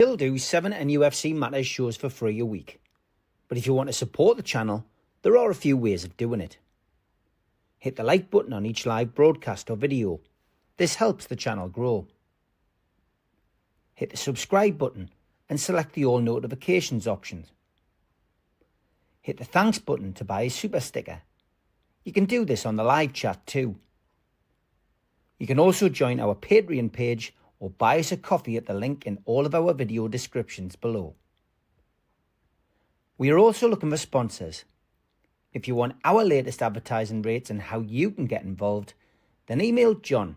Still do 7 NUFC Matters shows for free a week. But if you want to support the channel, there are a few ways of doing it. Hit the like button on each live broadcast or video. This helps the channel grow. Hit the subscribe button and select the all notifications option. Hit the thanks button to buy a super sticker. You can do this on the live chat too. You can also join our Patreon page or buy us a coffee at the link in all of our video descriptions below. We are also looking for sponsors. If you want our latest advertising rates and how you can get involved, then email John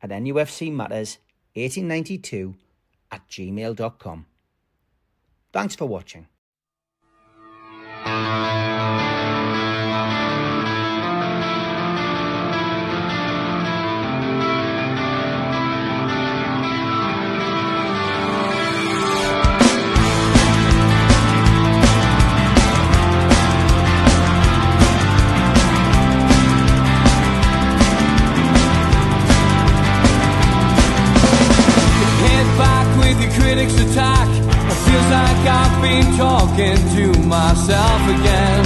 at nufcmatters1892@gmail.com. Thanks for watching. Critics attack. It feels like I've been talking to myself again.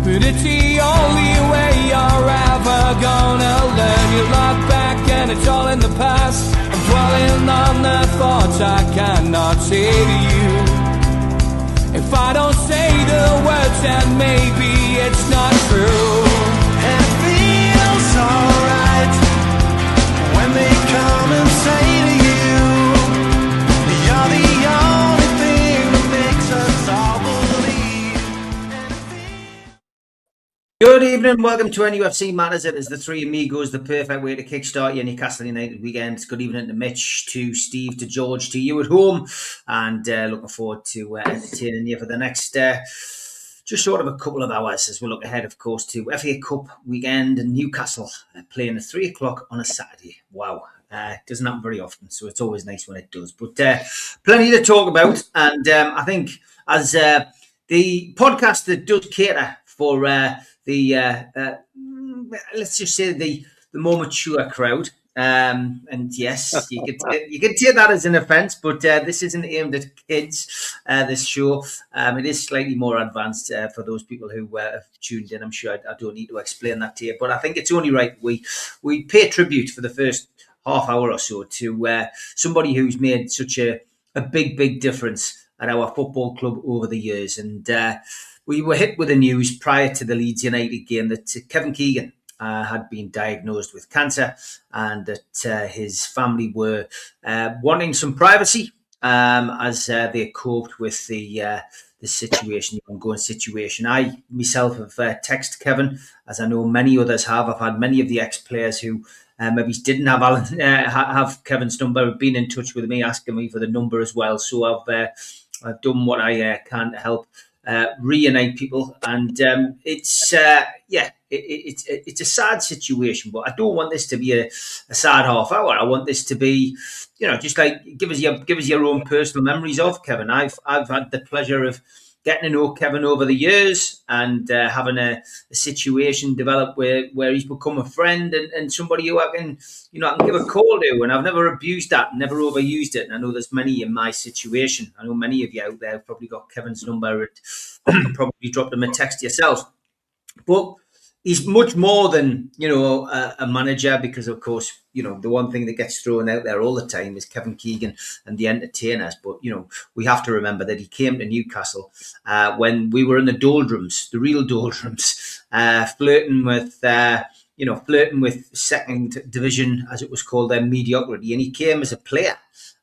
But it's the only way you're ever gonna learn. You look back and it's all in the past. I'm dwelling on the thoughts I cannot say to you. If I don't say the words, then maybe it's not true. And it feels alright when they come and say to you, you're the only thing that makes us all believe. Good evening, welcome to NUFC Matters. It is the three amigos, the perfect way to kickstart your Newcastle United weekend. Good evening to Mitch, to Steve, to George, to you at home, and looking forward to entertaining you for the next just sort of a couple of hours as we look ahead, of course, to FA Cup weekend and Newcastle playing at 3 o'clock on a Saturday. Wow. It doesn't happen very often, so it's always nice when it does. But plenty to talk about, and I think as the podcast that does cater for let's just say the more mature crowd, and yes, you could take that as an offence, but this isn't aimed at kids. This show, it is slightly more advanced for those people who have tuned in. I'm sure I don't need to explain that to you, but I think it's only right we pay tribute for the first half hour or so to somebody who's made such a big difference at our football club over the years. And we were hit with the news prior to the Leeds United game that Kevin Keegan had been diagnosed with cancer, and that his family were wanting some privacy as they coped with the situation, the ongoing situation. I myself have texted Kevin, as I know many others have. I've had many of the ex-players who maybe didn't have Kevin's number, have been in touch with me, asking me for the number as well. So I've done what I can to help reunite people, and it's a sad situation, but I don't want this to be a sad half hour. I want this to be, just like give us your own personal memories of Kevin. I've had the pleasure of getting to know Kevin over the years, and having a situation develop where he's become a friend and somebody who I can give a call to. And I've never abused that, never overused it. And I know there's many in my situation. I know many of you out there have probably got Kevin's number and probably dropped him a text yourself. But he's much more than, a manager, because, of course, the one thing that gets thrown out there all the time is Kevin Keegan and the entertainers. But, we have to remember that he came to Newcastle when we were in the doldrums, the real doldrums, flirting with second division, as it was called then, mediocrity. And he came as a player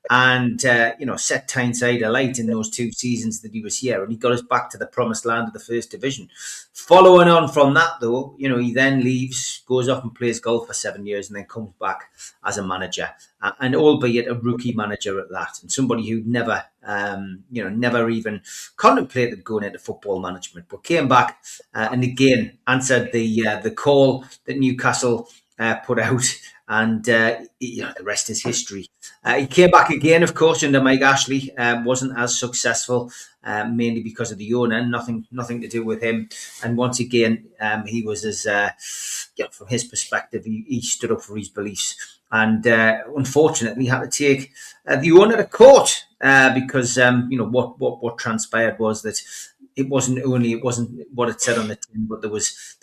and, set Tyneside alight in those 2 seasons that he was here. And he got us back to the promised land of the first division. Following on from that, though, he then leaves, goes off and plays golf for 7 years, and then comes back as a manager, and albeit a rookie manager at that, and somebody who never even contemplated going into football management, but came back and again answered the call that Newcastle put out. And the rest is history. He came back again, of course, under Mike Ashley. Wasn't as successful, mainly because of the owner. Nothing to do with him. And once again, he was as from his perspective, he stood up for his beliefs and unfortunately had to take the owner to court because what transpired was that it wasn't what it said on the tin, but there was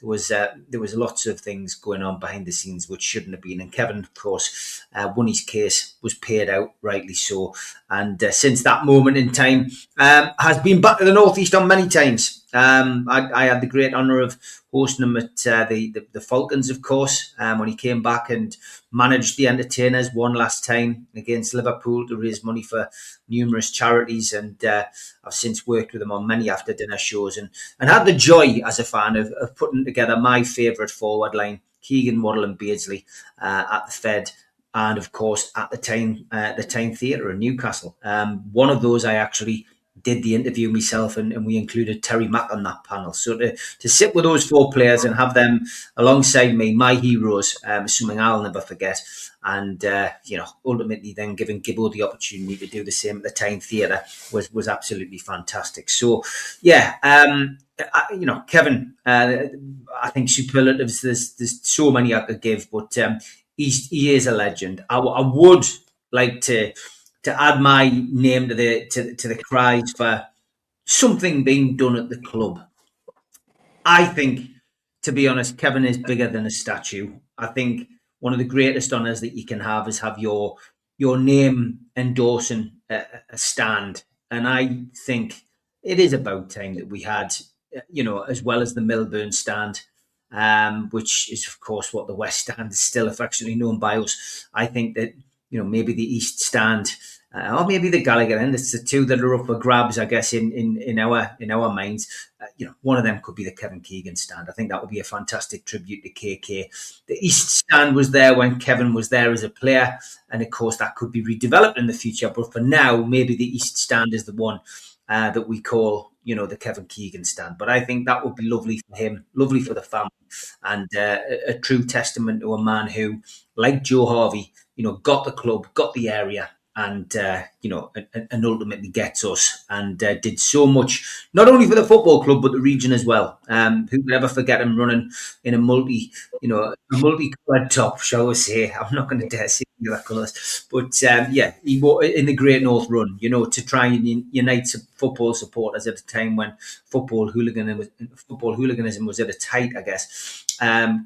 lots of things going on behind the scenes which shouldn't have been. And Kevin, of course, won his case, was paid out, rightly so. And since that moment in time, has been back to the Northeast on many times. I had the great honour of hosting him at the Falcons, of course, when he came back and managed the Entertainers one last time against Liverpool to raise money for numerous charities. And I've since worked with him on many after dinner shows and had the joy as a fan of putting together my favourite forward line, Keegan, Waddle and Beardsley at the Fed. And of course, at the Tyne Theatre in Newcastle. One of those I actually did the interview myself, and we included Terry Mack on that panel. So to sit with those four players and have them alongside me, my heroes, is something I'll never forget. And ultimately then giving Gibbo the opportunity to do the same at the Tyne Theatre was absolutely fantastic. So yeah, Kevin, I think superlatives. There's so many I could give, but he is a legend. I would like to add my name to the cries for something being done at the club. I think, to be honest, Kevin is bigger than a statue. I think one of the greatest honours that you can have is have your name endorsing a stand, and I think it is about time that we had, as well as the Milburn stand, which is of course what the West Stand is still affectionately known by us. I think that maybe the East Stand. Or maybe the Gallagher end. It's the two that are up for grabs, I guess, in our minds. One of them could be the Kevin Keegan stand. I think that would be a fantastic tribute to KK. The East stand was there when Kevin was there as a player, and of course that could be redeveloped in the future. But for now, maybe the East stand is the one that we call, the Kevin Keegan stand. But I think that would be lovely for him, lovely for the family, and a true testament to a man who, like Joe Harvey, got the club, got the area, and and ultimately gets us, and did so much not only for the football club but the region as well. Who could ever forget him running in a multi-coloured top, shall we say? I'm not going to dare say the colours, but he in the Great North Run, to try and unite football supporters at a time when football hooliganism was at its height, I guess.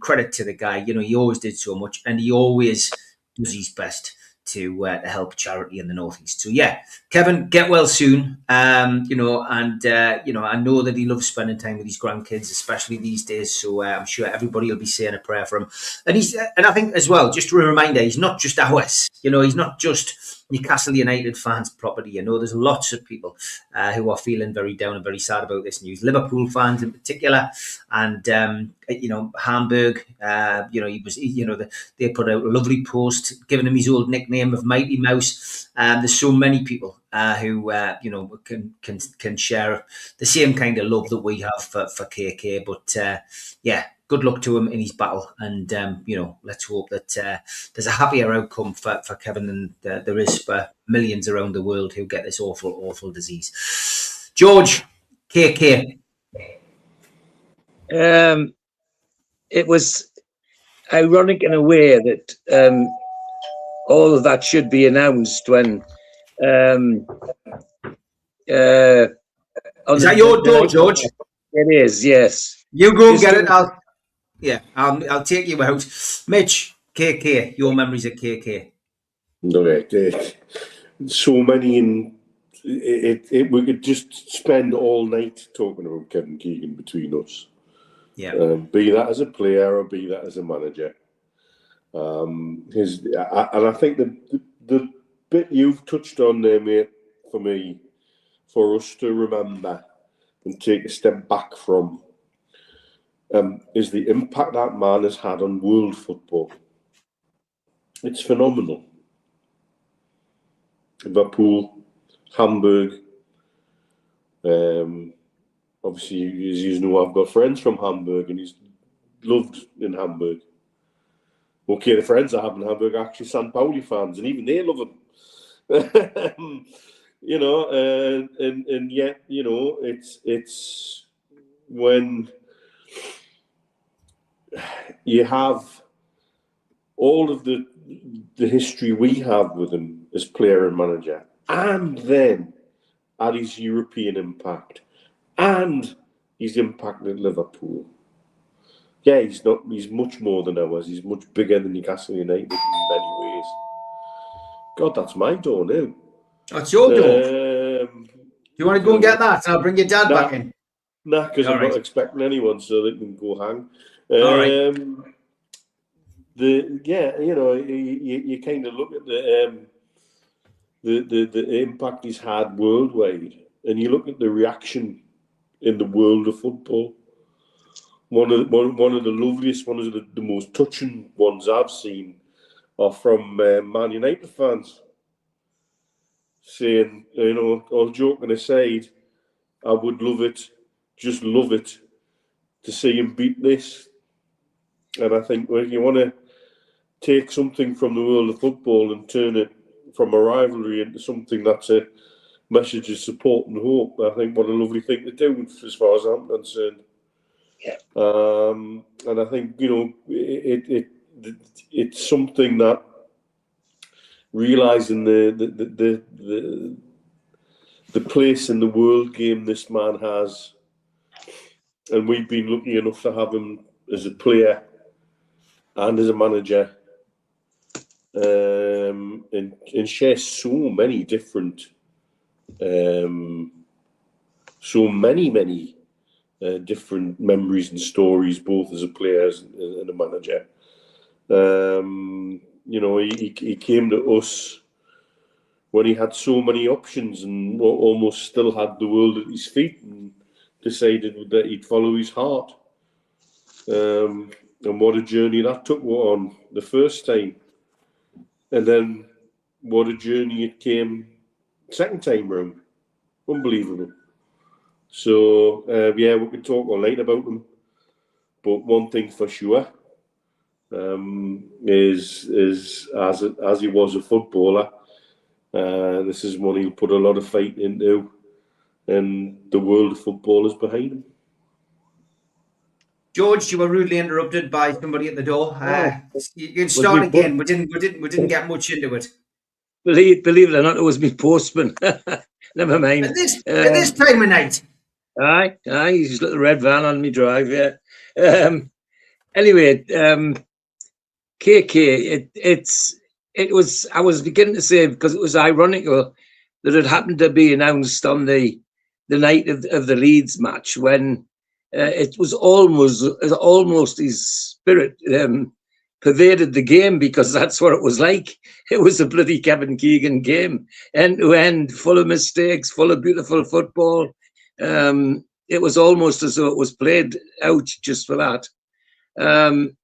Credit to the guy, he always did so much, and he always does his best to help charity in the Northeast. So yeah, Kevin, get well soon. I know that he loves spending time with his grandkids, especially these days. So I'm sure everybody will be saying a prayer for him. And I think as well, just a reminder, he's not just ours. He's not just Newcastle United fans' property. There's lots of people who are feeling very down and very sad about this news. Liverpool fans in particular, and Hamburg. They put out a lovely post giving him his old nickname of Mighty Mouse. There's so many people who can share the same kind of love that we have for KK. But good luck to him in his battle, and let's hope that there's a happier outcome for Kevin than there is for millions around the world who get this awful disease. George, KK. It was ironic in a way that all of that should be announced when. Is that your door, George? It is, yes. You go and get it. I'll take you out. Mitch, KK, your memories of KK. So many we could just spend all night talking about Kevin Keegan between us. Yeah. Be that as a player or be that as a manager. And I think the bit you've touched on there, mate, for us to remember and take a step back from, is the impact that man has had on world football. It's phenomenal. Liverpool, Hamburg. Obviously, as you know, I've got friends from Hamburg, and he's loved in Hamburg. Okay, the friends I have in Hamburg are actually St. Pauli fans, and even they love him. And yet, it's when you have all of the history we have with him as player and manager, and then at his European impact and his impact at Liverpool. Yeah, he's much more than ours. He's much bigger than Newcastle United in many ways. God, that's my door now. That's your door. Do you want to go and get that? And I'll bring your dad back in. Nah, because I'm right. not expecting anyone, so they can go hang. All right. You kind of look at the impact he's had worldwide, and you look at the reaction in the world of football. One of the loveliest, one of the most touching ones I've seen are from Man United fans saying, all joking aside, I would love it, just love it, to see him beat this. And I think if you want to take something from the world of football and turn it from a rivalry into something that's a message of support and hope, I think what a lovely thing to do as far as I'm concerned. Yeah. And I think, it's something that realising the place in the world game this man has, and we've been lucky enough to have him as a player and as a manager, and share so many different, different memories and stories, both as a player and a manager. He came to us when he had so many options and almost still had the world at his feet, and decided that he'd follow his heart. And what a journey that took on the first time. And then what a journey it came second time round. Unbelievable. So, we could talk all night about him. But one thing for sure is as he was a footballer, this is one he'll put a lot of fight into, and the world of football is behind him. George, you were rudely interrupted by somebody at the door. You can start again. We didn't get much into it. Believe it or not, it was me postman. Never mind. At this time of night. Aye, his little red van on me drive. Yeah. Anyway, KK. It was. I was beginning to say, because it was ironical that it happened to be announced on the night of the Leeds match, when it was almost his spirit pervaded the game, because that's what it was like. It was a bloody Kevin Keegan game, end to end, full of mistakes, full of beautiful football. It was almost as though it was played out just for that. And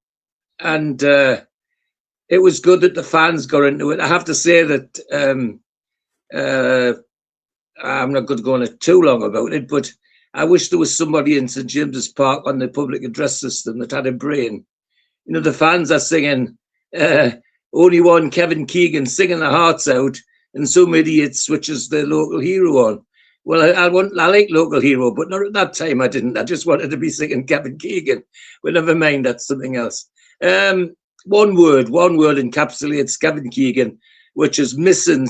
it was good that the fans got into it. I have to say that I'm not going to go on too long about it, but I wish there was somebody in St James's Park on the public address system that had a brain. The fans are singing, only one Kevin Keegan, singing their hearts out, and some idiot switches the local hero on. Well, I like local hero, but not at that time. I didn't. I just wanted to be singing Kevin Keegan. Well, never mind. That's something else. One word encapsulates Kevin Keegan, which is missing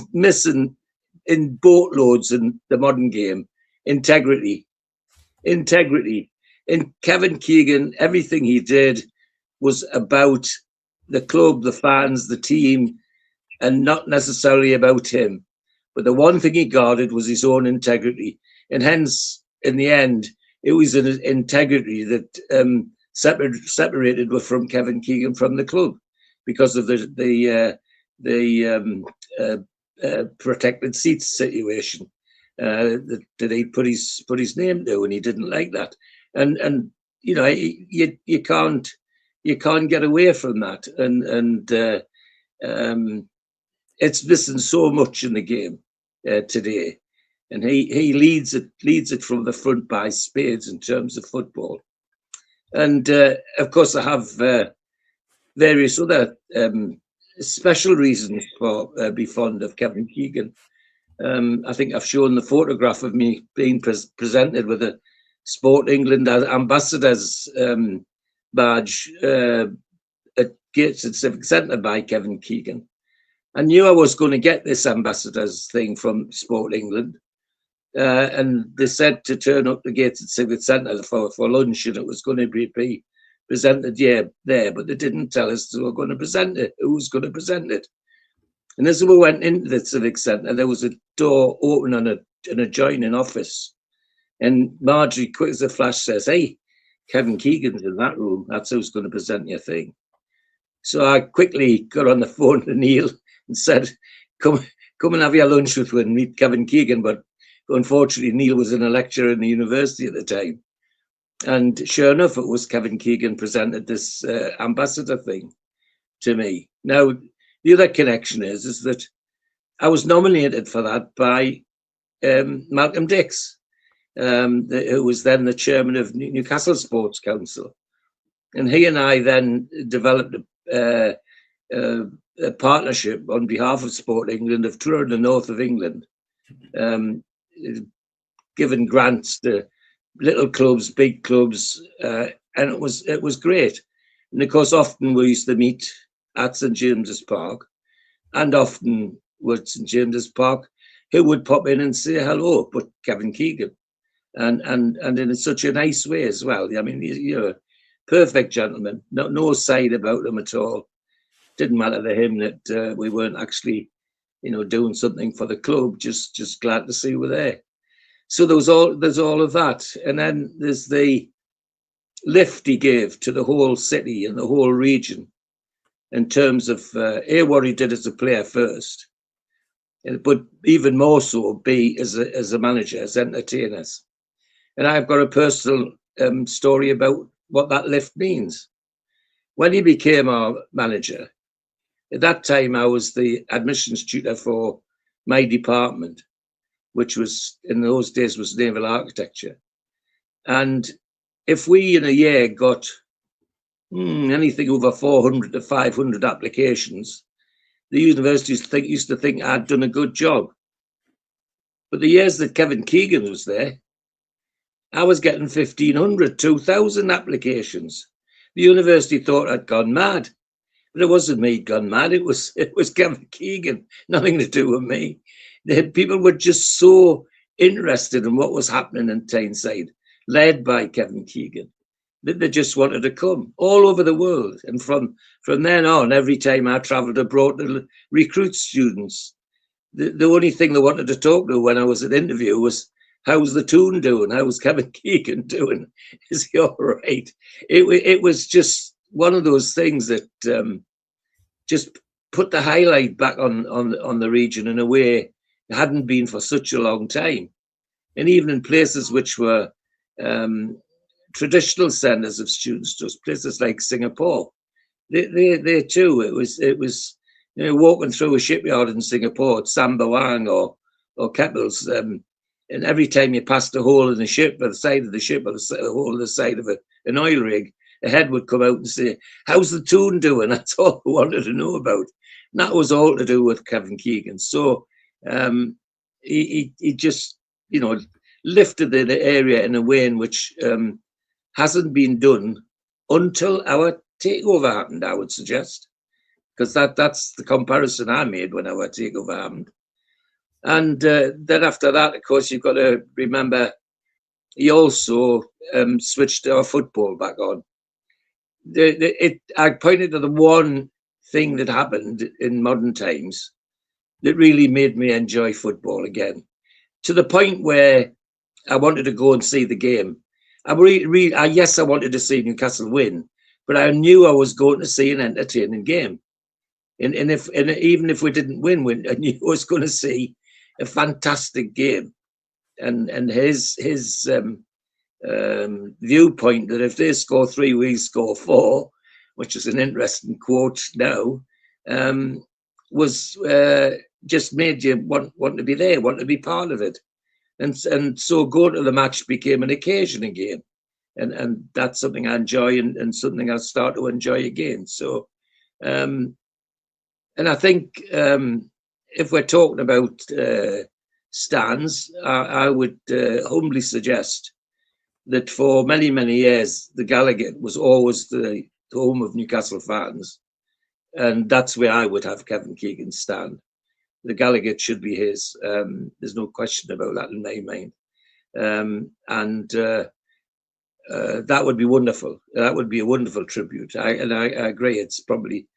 in boatloads in the modern game: integrity. In Kevin Keegan, everything he did was about the club, the fans, the team, and not necessarily about him. But the one thing he guarded was his own integrity. And hence, in the end, it was an integrity that separated from Kevin Keegan from the club, because of the protected seats situation that he put his name to, and he didn't like that. And you can't get away from that. And it's missing so much in the game today, and he leads it from the front by spades in terms of football. And of course, I have various other special reasons for be fond of Kevin Keegan. I think I've shown the photograph of me being presented with a Sport England ambassador's badge at Gateshead Civic Centre by Kevin Keegan. I knew I was going to get this ambassadors thing from Sport England. And they said to turn up the Gateshead Civic Centre for lunch, and it was going to be presented there, but they didn't tell us who were going to present it, who was going to present it. And as we went into the Civic Centre, there was a door open on an adjoining office. And Marjorie, quick as a flash, says, "Hey, Kevin Keegan's in that room. That's who's going to present your thing." So I quickly got on the phone to Neil and said, come and have your lunch with me and meet Kevin Keegan. But unfortunately, Neil was in a lecture in the university at the time. And sure enough, it was Kevin Keegan presented this ambassador thing to me. Now, the other connection is that I was nominated for that by Malcolm Dix, who was then the chairman of Newcastle Sports Council. And he and I then developed a partnership on behalf of Sport England of touring the north of England, giving grants to little clubs, big clubs, and it was great. And of course, often we used to meet at St James's Park, and often with St James's Park, who would pop in and say hello, but Kevin Keegan, and in such a nice way as well. I mean, you're a perfect gentleman, no side about him at all. Didn't matter to him that we weren't actually, doing something for the club. Just glad to see we're there. So there's all of that, and then there's the lift he gave to the whole city and the whole region in terms of what he did as a player first, but even more so B as a manager, as entertainers. And I've got a personal story about what that lift means. When he became our manager, at that time I was the admissions tutor for my department, which was in those days was naval architecture. And if we in a year got anything over 400 to 500 applications, the universities used to think I'd done a good job. But the years that Kevin Keegan was there, I was getting 1,500, 2,000 applications. The university thought I'd gone mad, but it wasn't me gone mad. It was Kevin Keegan, nothing to do with me. The people were just so interested in what was happening in Tyneside, led by Kevin Keegan, that they just wanted to come all over the world. And from then on, every time I travelled abroad to recruit students, the only thing they wanted to talk to when I was at interview was, how's the Tyne doing? How's Kevin Keegan doing? Is he all right? It was just one of those things that just put the highlight back on the region in a way it hadn't been for such a long time. And even in places which were traditional centres of students, just places like Singapore, they too, it was walking through a shipyard in Singapore at Sembawang or Keppels, and every time you passed a hole in the ship, or the side of the ship, or a hole in the side of an oil rig, a head would come out and say, how's the Tyne doing? That's all I wanted to know about. And that was all to do with Kevin Keegan. So he just, lifted the area in a way in which hasn't been done until our takeover happened, I would suggest, because that's the comparison I made when our takeover happened. And then after that, of course, you've got to remember he also switched our football back on. I pointed to the one thing that happened in modern times that really made me enjoy football again, to the point where I wanted to go and see the game. Yes, I wanted to see Newcastle win, but I knew I was going to see an entertaining game. And even if we didn't win, I knew I was going to see a fantastic game. And his viewpoint that if they score 3, we score 4, which is an interesting quote now, was just made you want to be there, want to be part of it. And so going to the match became an occasion again. And that's something I enjoy and something I'll start to enjoy again. So, and I think if we're talking about stands, I would humbly suggest that for many, many years, the Gallagher was always the home of Newcastle fans. And that's where I would have Kevin Keegan stand. The Gallagher should be his. There's no question about that in my mind. That would be wonderful. That would be a wonderful tribute. I agree. It's probably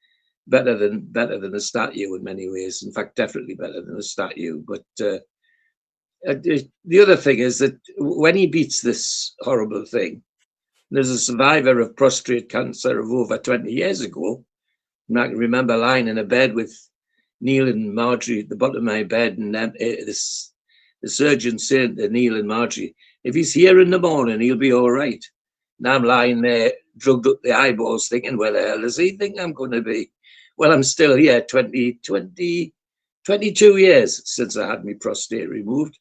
better than a statue in many ways. In fact, definitely better than a statue. But the other thing is that when he beats this horrible thing, there's a survivor of prostate cancer of over 20 years ago. And I can remember lying in a bed with Neil and Marjorie at the bottom of my bed, and the surgeon saying to Neil and Marjorie, if he's here in the morning, he'll be all right. And I'm lying there, drugged up the eyeballs, thinking, where the hell does he think I'm going to be? Well, I'm still here, 22 years since I had my prostate removed.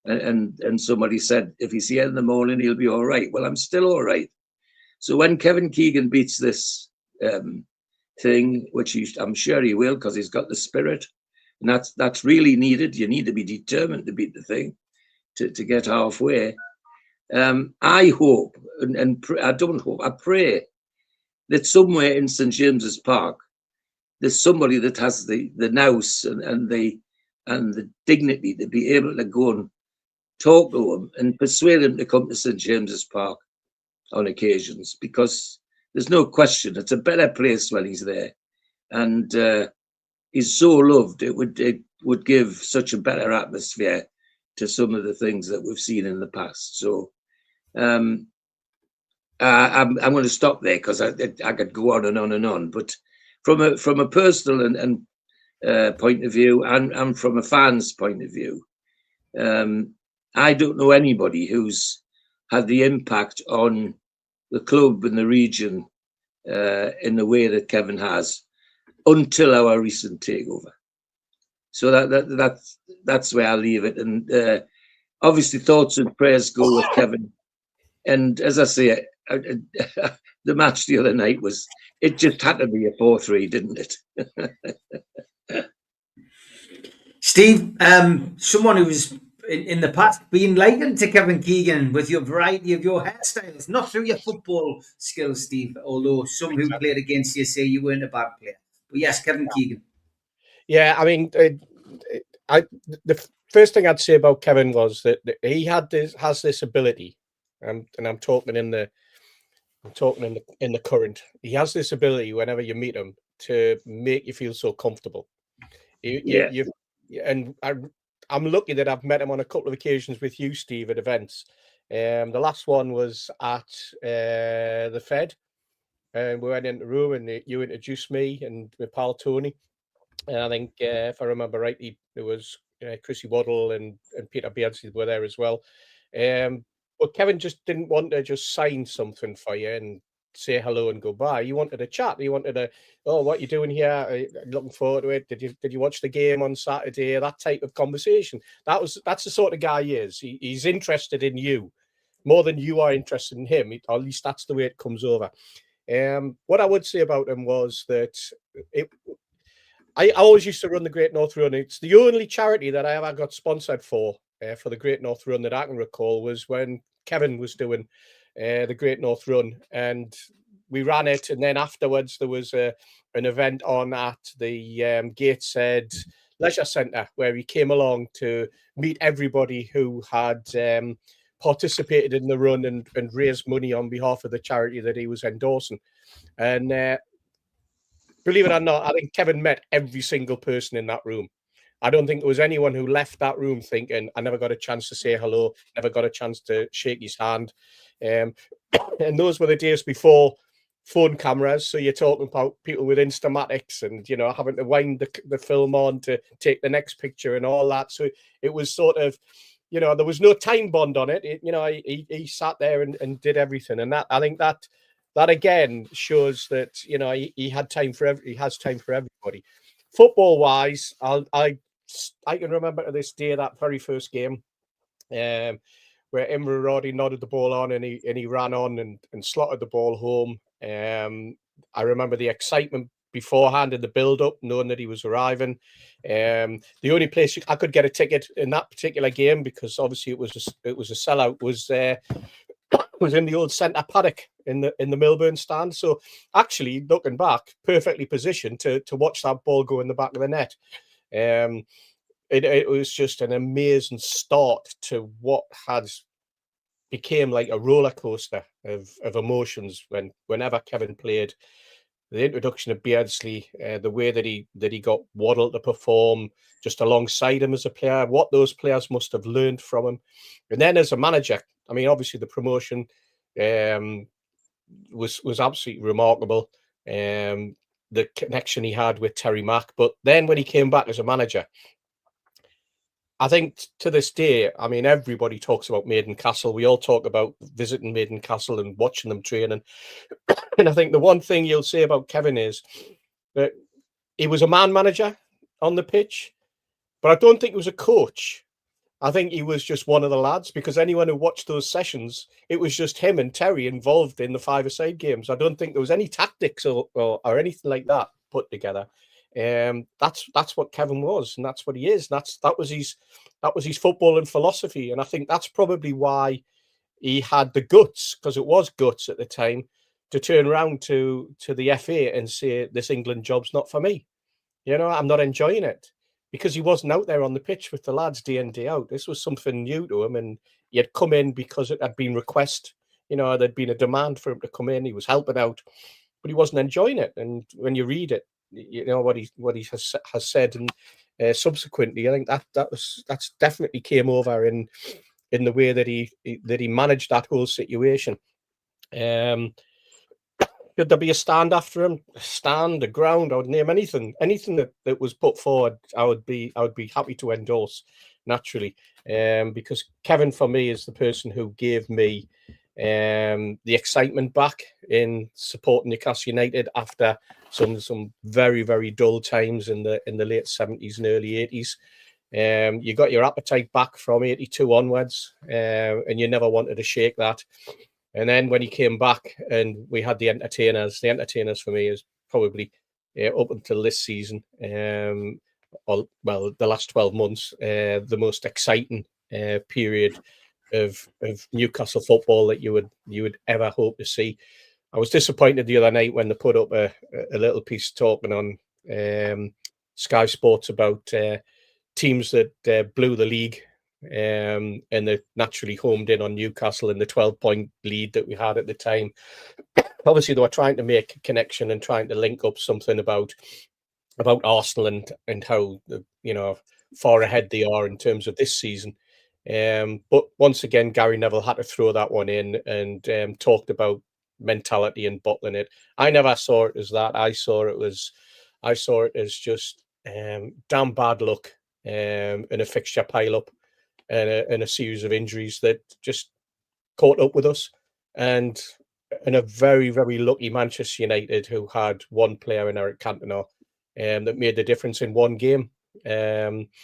And somebody said, if he's here in the morning, he'll be all right. Well, I'm still all right. So when Kevin Keegan beats this thing, which I'm sure he will, because he's got the spirit, and that's really needed. You need to be determined to beat the thing to get halfway. I hope, and I don't hope, I pray that somewhere in St James's Park there's somebody that has the nous and the dignity to be able to go and talk to him and persuade him to come to St James's Park on occasions, because there's no question it's a better place when he's there, and he's so loved. It would give such a better atmosphere to some of the things that we've seen in the past. So I'm going to stop there, because I could go on and on and on. But from a personal and point of view, and from a fan's point of view, I don't know anybody who's had the impact on the club and the region in the way that Kevin has, until our recent takeover. So that's where I'll leave it. And obviously thoughts and prayers go with Kevin. And as I say, the match the other night it just had to be a 4-3, didn't it? Steve, someone who's in the past been likened to Kevin Keegan with your variety of your hairstyles, not through your football skills, Steve, although some who played against you say you weren't a bad player. But yes, Kevin Keegan. Yeah, I mean, the first thing I'd say about Kevin was that he has this ability, and I'm talking in the current. He has this ability whenever you meet him to make you feel so comfortable. I'm lucky that I've met him on a couple of occasions with you, Steve, at events. The last one was at the Fed, and we went into the room and you introduced me and my pal Tony. And I think, if I remember rightly, there was Chrissy Waddle and Peter Beardsley were there as well. But Kevin just didn't want to just sign something for you and say hello and goodbye. He wanted a chat. He wanted what are you doing here? Are you looking forward to it? Did you watch the game on Saturday? That type of conversation. That's the sort of guy he is. He's interested in you more than you are interested in him. Or at least that's the way it comes over. What I would say about him was that I always used to run the Great North Run. It's the only charity that I ever got sponsored for the Great North Run that I can recall was when Kevin was doing the Great North Run, and we ran it. And then afterwards, there was an event on at the Gateshead Leisure Centre where he came along to meet everybody who had participated in the run and raised money on behalf of the charity that he was endorsing. And believe it or not, I think Kevin met every single person in that room. I don't think there was anyone who left that room thinking, I never got a chance to say hello, never got a chance to shake his hand. And those were the days before phone cameras. So you're talking about people with Instamatics and, having to wind the film on to take the next picture and all that. So it was sort of, there was no time bond on it. He sat there and did everything. And I think that again shows that, he has time for everybody. Football wise, I can remember to this day that very first game where Imre Roddy nodded the ball on and he ran on and slotted the ball home. I remember the excitement beforehand in the build-up, knowing that he was arriving. The only place I could get a ticket in that particular game, because obviously it was a sellout, was was in the old centre paddock in the Melbourne stand. So actually, looking back, perfectly positioned to watch that ball go in the back of the net. It was just an amazing start to what has became like a roller coaster of emotions whenever Kevin played. The introduction of Beardsley, the way that he got Waddle to perform just alongside him as a player, what those players must have learned from him. And then as a manager, I mean, obviously the promotion was absolutely remarkable. The connection he had with Terry Mack. But then when he came back as a manager, I think to this day, I mean, everybody talks about Maiden Castle. We all talk about visiting Maiden Castle and watching them training. And I think the one thing you'll say about Kevin is that he was a man manager on the pitch, but I don't think he was a coach. I think he was just one of the lads, because anyone who watched those sessions, it was just him and Terry involved in the five-a-side games. I don't think there was any tactics or anything like that put together. That's what Kevin was, and that's what he is. That was his footballing philosophy, and I think that's probably why he had the guts, because it was guts at the time, to turn around to the FA and say, "This England job's not for me. You know, I'm not enjoying it." Because he wasn't out there on the pitch with the lads day in, day out. This was something new to him, and he had come in because it had been request. You know, there'd been a demand for him to come in. He was helping out, but he wasn't enjoying it. And when you read it, you know what he has said, and subsequently, I think that's definitely came over in the way that he managed that whole situation. Could there be a stand after him? A stand, a ground? I would name anything that was put forward. I would be happy to endorse, naturally, because Kevin for me is the person who gave me the excitement back in supporting Newcastle United after some very, very dull times in the late 70s and early 80s. You got your appetite back from 82 onwards, and you never wanted to shake that. And then when he came back and we had the entertainers for me is probably up until this season, or well, the last 12 months, the most exciting period of Newcastle football that you would ever hope to see. I was disappointed the other night when they put up a little piece talking on Sky Sports about teams that blew the league. And they naturally homed in on Newcastle and the 12-point lead that we had at the time. Obviously, they were trying to make a connection and trying to link up something about Arsenal and how far ahead they are in terms of this season. But once again, Gary Neville had to throw that one in and talked about mentality and bottling it. I never saw it as that. I saw it as just damn bad luck and a fixture pile up. And a series of injuries that just caught up with us, and a very, very lucky Manchester United who had one player in Eric Cantona that made the difference in one game. I'll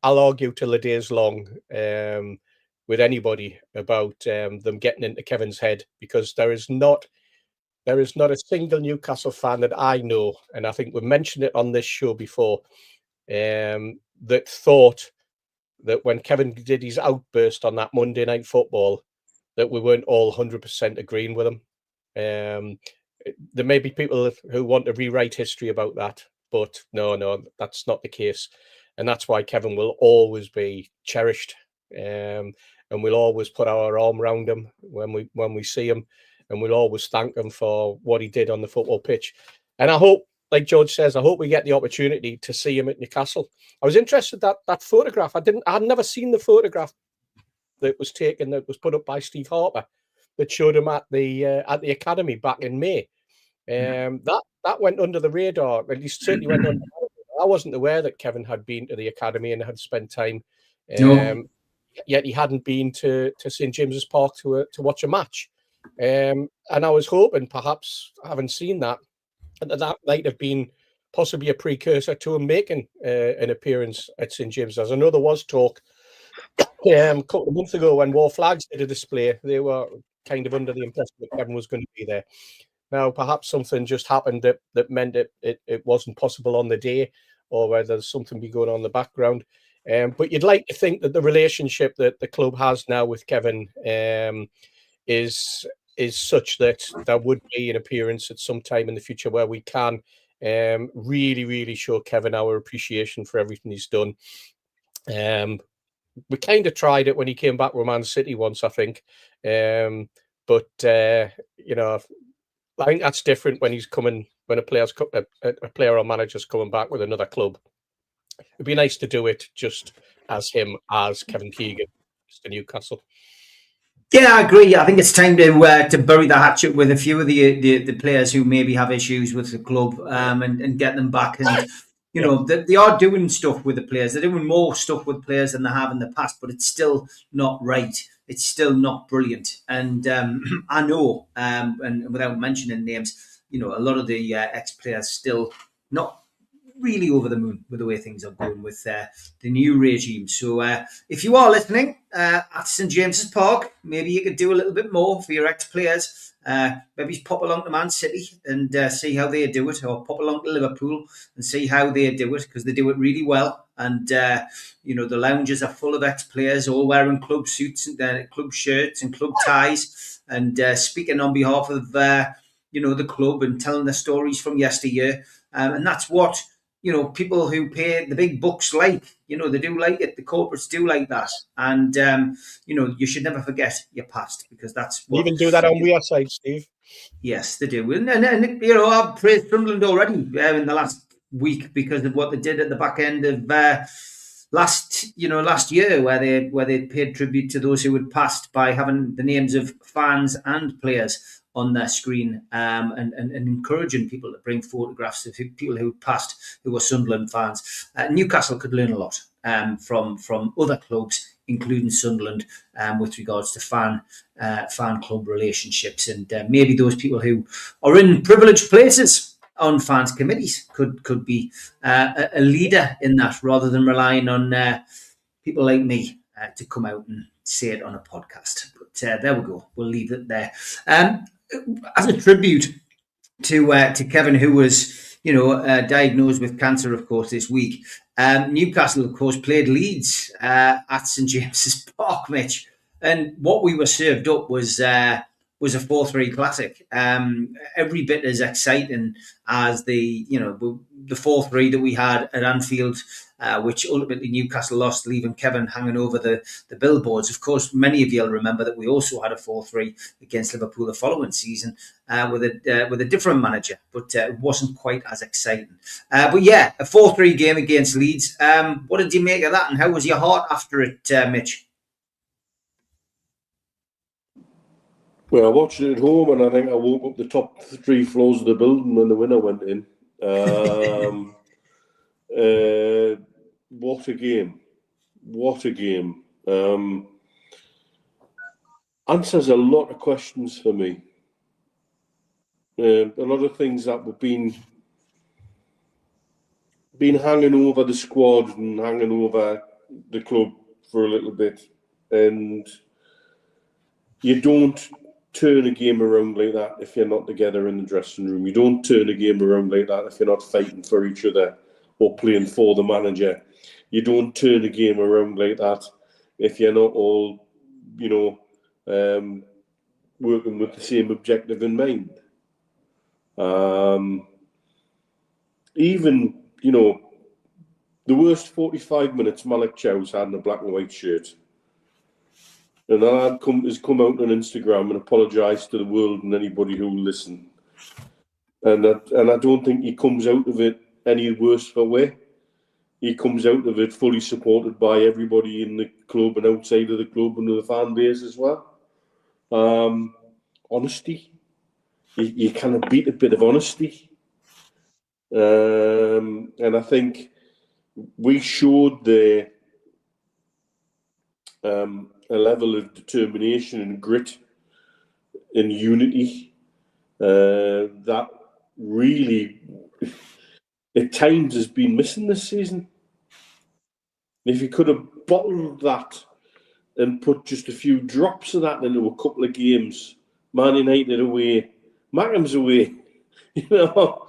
argue till the day's long with anybody about them getting into Kevin's head, because there is not a single Newcastle fan that I know, and I think we've mentioned it on this show before, that thought that when Kevin did his outburst on that Monday Night Football, that we weren't all 100% agreeing with him. There may be people who want to rewrite history about that, but no, that's not the case. And that's why Kevin will always be cherished, and we'll always put our arm around him when we see him, and we'll always thank him for what he did on the football pitch. And I hope, like George says, I hope we get the opportunity to see him at Newcastle. I was interested that photograph. I had never seen the photograph that was taken, that was put up by Steve Harper, that showed him at the academy back in May. That went under the radar. At least certainly went under. I wasn't aware that Kevin had been to the academy and had spent time. Yet he hadn't been to St James's Park to watch a match. And I was hoping, perhaps, having seen that might have been possibly a precursor to him making an appearance at St James's. As I know there was talk a couple of months ago when War Flags did a display, they were kind of under the impression that Kevin was going to be there. Now, perhaps something just happened that meant it wasn't possible on the day, or whether there's something be going on in the background. But you'd like to think that the relationship that the club has now with Kevin is such that there would be an appearance at some time in the future where we can really, really show Kevin our appreciation for everything he's done. We kind of tried it when he came back with Man City once, I think. But you know, I think that's different when he's coming, when a player or manager's coming back with another club. It'd be nice to do it just as him, as Kevin Keegan, just to Newcastle. Yeah, I agree. I think it's time to bury the hatchet with a few of the players who maybe have issues with the club, and get them back. And you know, they are doing stuff with the players. They're doing more stuff with players than they have in the past, but it's still not right. It's still not brilliant. And I know, and without mentioning names, you know, a lot of the ex-players still not really over the moon with the way things are going with the new regime. So if you are listening at St James's Park, maybe you could do a little bit more for your ex-players. Maybe pop along to Man City and see how they do it, or pop along to Liverpool and see how they do it, because they do it really well. And you know, the lounges are full of ex-players, all wearing club suits and club shirts and club ties, and speaking on behalf of you know, the club and telling their stories from yesteryear. And that's what, you know, people who pay the big bucks like. You know, they do like it. The corporates do like that. And, you know, you should never forget your past, because that's what... You even do that on your side, Steve. Yes, they do. And you know, I've praised Sunderland already in the last week because of what they did at the back end of last year, where they paid tribute to those who had passed by having the names of fans and players on their screen, and encouraging people to bring photographs of people who passed who were Sunderland fans. Newcastle could learn a lot from other clubs, including Sunderland, with regards to fan club relationships, and maybe those people who are in privileged places on fans committees could be a leader in that, rather than relying on people like me to come out and say it on a podcast. But there we go. We'll leave it there. As a tribute to Kevin, who was, you know, diagnosed with cancer, of course, this week. Newcastle, of course, played Leeds at St James's Park, Mitch, and what we were served up was a 4-3 classic. Every bit as exciting as the 4-3 that we had at Anfield, which ultimately Newcastle lost, leaving Kevin hanging over the billboards. Of course, many of you will remember that we also had a 4-3 against Liverpool the following season with a different manager, but it wasn't quite as exciting. But yeah, a 4-3 game against Leeds. What did you make of that, and how was your heart after it, Mitch? Well, I watched it at home, and I think I woke up the top 3 floors of the building when the winner went in. What a game. What a game. Answers a lot of questions for me. A lot of things that have been hanging over the squad and hanging over the club for a little bit. And you don't turn a game around like that if you're not together in the dressing room. You don't turn a game around like that if you're not fighting for each other or playing for the manager. You don't turn a game around like that if you're not all, you know, working with the same objective in mind. Even, you know, the worst 45 minutes Malik Chow's had in a black and white shirt. And that has come out on Instagram and apologised to the world and anybody who will listen. And I don't think he comes out of it any worse for wear. He comes out of it fully supported by everybody in the club and outside of the club and the fan base as well. Honesty. You kind of beat a bit of honesty. And I think we showed a level of determination and grit and unity that really at times has been missing this season. If you could have bottled that and put just a few drops of that into a couple of games, Man United away, Mackham's away, you know.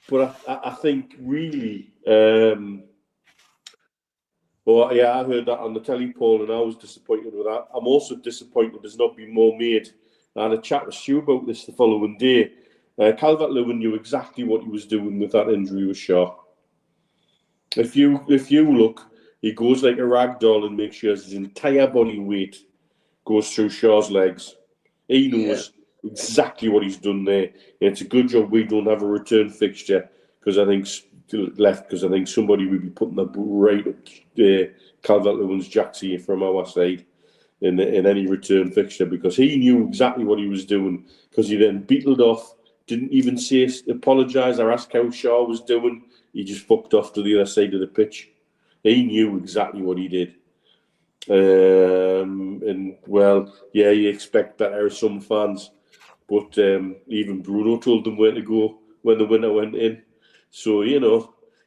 But I think really Oh, yeah, I heard that on the telly, Paul, and I was disappointed with that. I'm also disappointed there's not been more made. I had a chat with Stu about this the following day. Calvert-Lewin knew exactly what he was doing with that injury with Shaw. If you look, he goes like a rag doll and makes sure his entire body weight goes through Shaw's legs. He knows exactly what he's done there. And it's a good job we don't have a return fixture because I think somebody would be putting the right up Calvert-Lewin's Jacksy from our side in any return fixture, because he knew exactly what he was doing, because he then beetled off, didn't even say apologise or ask how Shaw was doing. He just fucked off to the other side of the pitch. He knew exactly what he did. And well, yeah, you expect that out of some fans, but even Bruno told them where to go when the winner went in. So you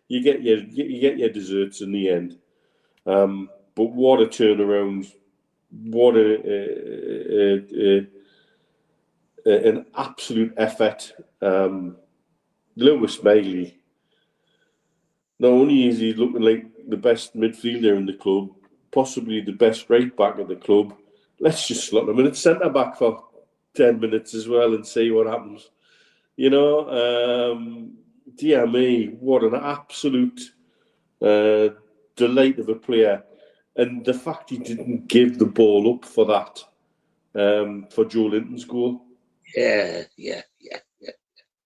get your desserts in the end. But what a turnaround! What an absolute effort. Lewis Miley. Not only is he looking like the best midfielder in the club, possibly the best right back at the club, let's just slot him in at centre back for 10 minutes as well and see what happens. Dear me, what an absolute delight of a player. And the fact he didn't give the ball up for that, for Joe Linton's goal. Yeah.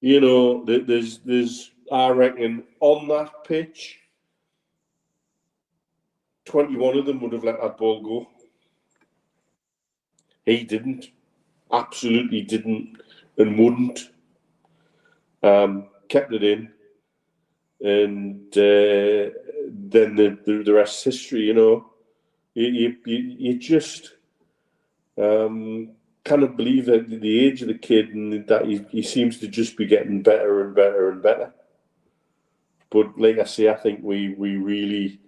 There's I reckon on that pitch, 21 of them would have let that ball go. He didn't. Absolutely didn't and wouldn't. Kept it in. And then the rest is history, You just cannot believe that the age of the kid and that he seems to just be getting better and better and better. But like I say, I think we really,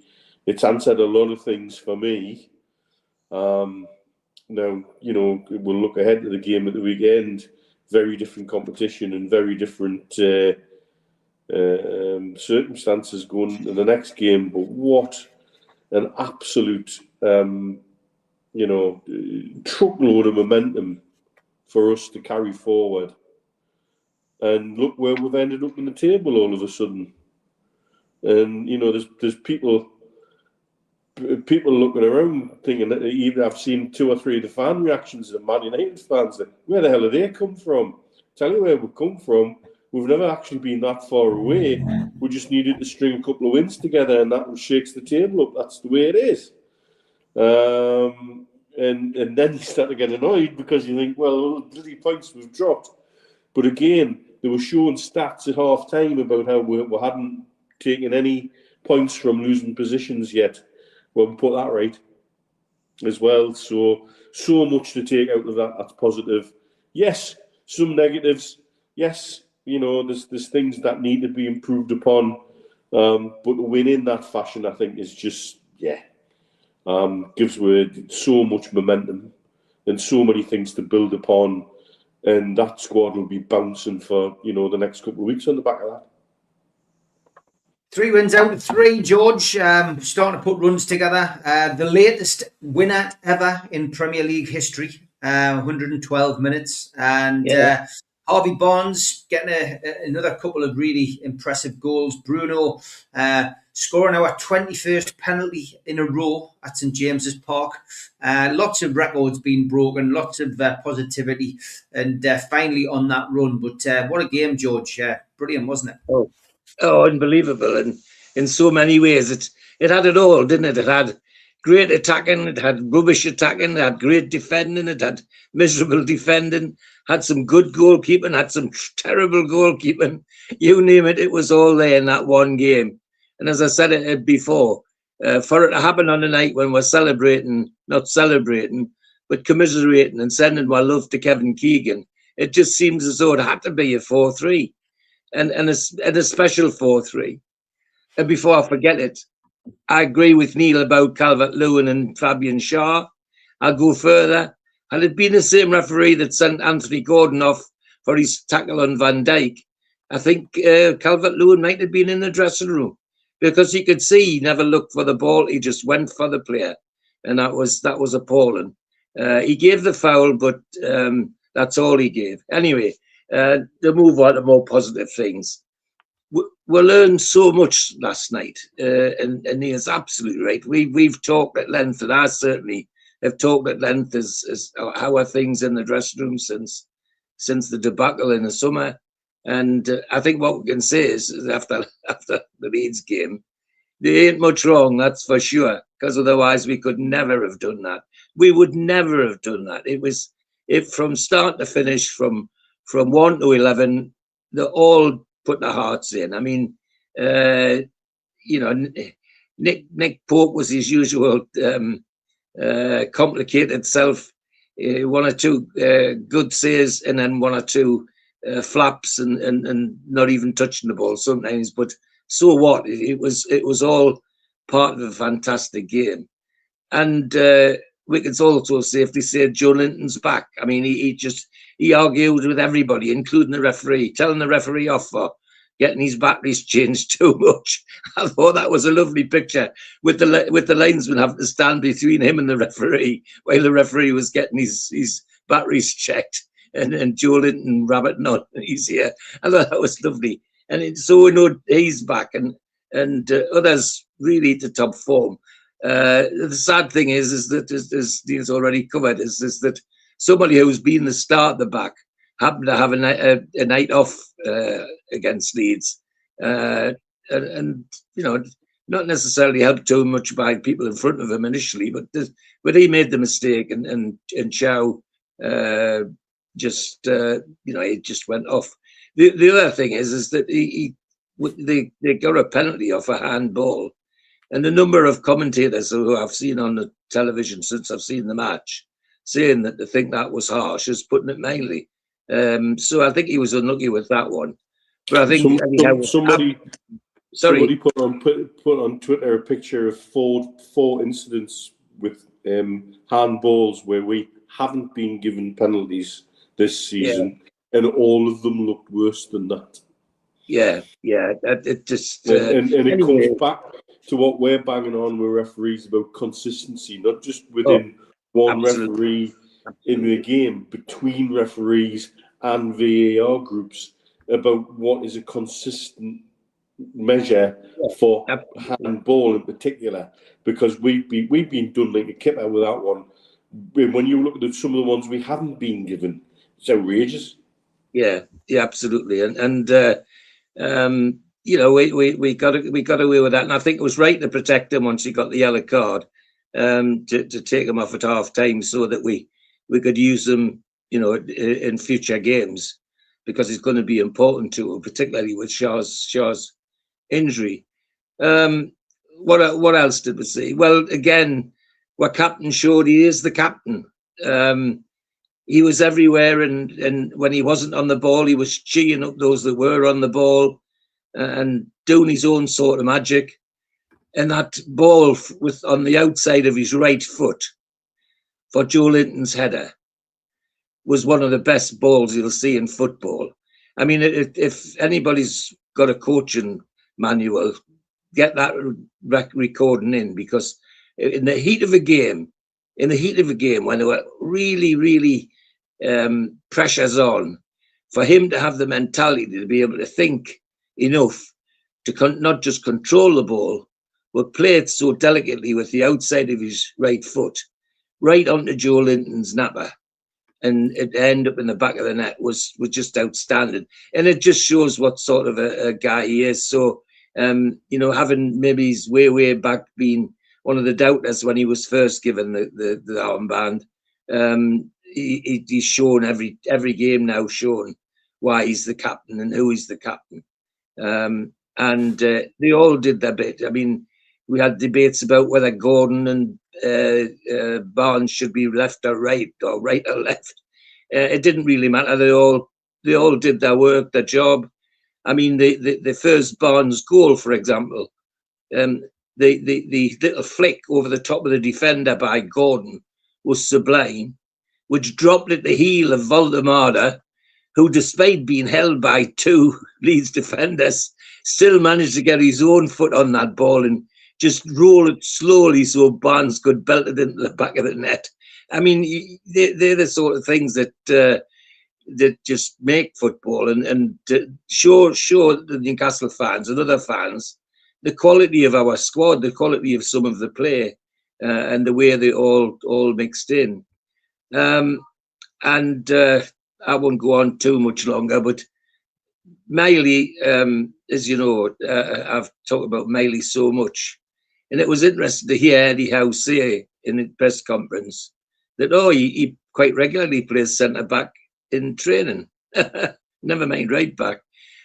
it's answered a lot of things for me. Now, we'll look ahead to the game at the weekend. Very different competition and very different circumstances going to the next game. But what an absolute, truckload of momentum for us to carry forward. And look where we've ended up in the table all of a sudden. And, there's people looking around thinking that even I've seen 2 or 3 of the fan reactions of Man United fans that, where the hell have they come from? Tell you where we've come from. We've never actually been that far away. We just needed to string a couple of wins together and that shakes the table up. That's the way it is. And then you start to get annoyed because you think, well, bloody points we've dropped. But again, they were showing stats at half time about how we hadn't taken any points from losing positions yet. Well, we put that right as well. So much to take out of that. That's positive. Yes, some negatives. Yes, there's things that need to be improved upon. But to win in that fashion, I think, is just, gives so much momentum and so many things to build upon. And that squad will be bouncing for, the next couple of weeks on the back of that. 3 wins out of 3, George. Starting to put runs together. The latest winner ever in Premier League history, 112 minutes. And Harvey Barnes getting another couple of really impressive goals. Bruno scoring our 21st penalty in a row at St James's Park. Lots of records being broken, lots of positivity, and finally on that run. But what a game, George. Brilliant, wasn't it? Oh, unbelievable. And in so many ways, it had it all, didn't it? It had great attacking, it had rubbish attacking, it had great defending, it had miserable defending, had some good goalkeeping, had some terrible goalkeeping. You name it, it was all there in that one game. And as I said it before, for it to happen on a night when we're not celebrating, but commiserating and sending my love to Kevin Keegan, it just seems as though it had to be a 4-3. And a special 4-3. And before I forget it, I agree with Neil about Calvert-Lewin and Fabian Shaw. I'll go further. Had it been the same referee that sent Anthony Gordon off for his tackle on Van Dijk, I think Calvert-Lewin might have been in the dressing room. because you could see he never looked for the ball. He just went for the player, and that was appalling. He gave the foul, but that's all he gave. Anyway, to move on to more positive things. We learned so much last night, and he is absolutely right. We've talked at length, and I certainly have talked at length as how are things in the dressing room since the debacle in the summer. And I think what we can say is after the Leeds game, there ain't much wrong, that's for sure, because otherwise we could never have done that. We would never have done that. It from start to finish, from 1 to 11, they all put their hearts in. I mean, Nick Pope was his usual complicated self. One or two good saves, and then one or two flaps, and not even touching the ball sometimes. But so what? It was all part of a fantastic game. And we can also safely say Joe Linton's back. I mean, he argued with everybody, including the referee, telling the referee off for getting his batteries changed too much. I thought that was a lovely picture with the linesman having to stand between him and the referee while the referee was getting his batteries checked, and Joe Linton rabbiting on his ear. I thought that was lovely. And so we know he's back, and others really to top form. The sad thing is that, as Neil's already covered, is that somebody who's been the star at the back happened to have a night off against Leeds, and not necessarily helped too much by people in front of him initially, but he made the mistake, and Chow he just went off. The other thing is that they got a penalty off a handball, and the number of commentators who I've seen on the television since I've seen the match saying that they think that was harsh is putting it mildly. So I think he was unlucky with that one. But I think somebody put on Twitter a picture of four incidents with handballs where we haven't been given penalties this season, and all of them looked worse than that. Yeah. It just and it comes back to what we're banging on with referees about consistency, not just within one referee in the game, between referees and VAR groups, about what is a consistent measure for handball in particular, because we've been done like a kipper with that one. When you look at some of the ones we haven't been given, it's outrageous. Yeah, absolutely, and we got away with that, and I think it was right to protect him once he got the yellow card, to take him off at half time so that we could use him, in future games, because it's going to be important to him, particularly with Shaw's injury. What else did we see? Well, again, what captain showed, he is the captain. He was everywhere, and when he wasn't on the ball, he was cheering up those that were on the ball, and doing his own sort of magic. And that ball on the outside of his right foot for Joe Linton's header was one of the best balls you'll see in football. I mean, if anybody's got a coaching manual, get that recording in, because in the heat of a game, when there were really, really pressures on, for him to have the mentality to be able to think enough to not just control the ball, but play it so delicately with the outside of his right foot, right onto Joe Linton's napper, and it end up in the back of the net was just outstanding. And it just shows what sort of a guy he is. So, having maybe his way back been one of the doubters when he was first given the armband, he's shown every game now, shown why he's the captain and who is the captain. And they all did their bit. I mean, we had debates about whether Gordon and Barnes should be left or right or left. It didn't really matter. They all did their work, their job. I mean, the first Barnes goal, for example, the little flick over the top of the defender by Gordon was sublime, which dropped at the heel of Valdemada, who, despite being held by two Leeds defenders, still managed to get his own foot on that ball and just roll it slowly so Barnes could belt it into the back of the net. I mean, they're the sort of things that that just make football and show the Newcastle fans and other fans the quality of our squad, the quality of some of the play, and the way they all mixed in. I won't go on too much longer, but Miley, as you know, I've talked about Miley so much, and it was interesting to hear Eddie Howe say in the press conference that he quite regularly plays centre back in training. Never mind right back.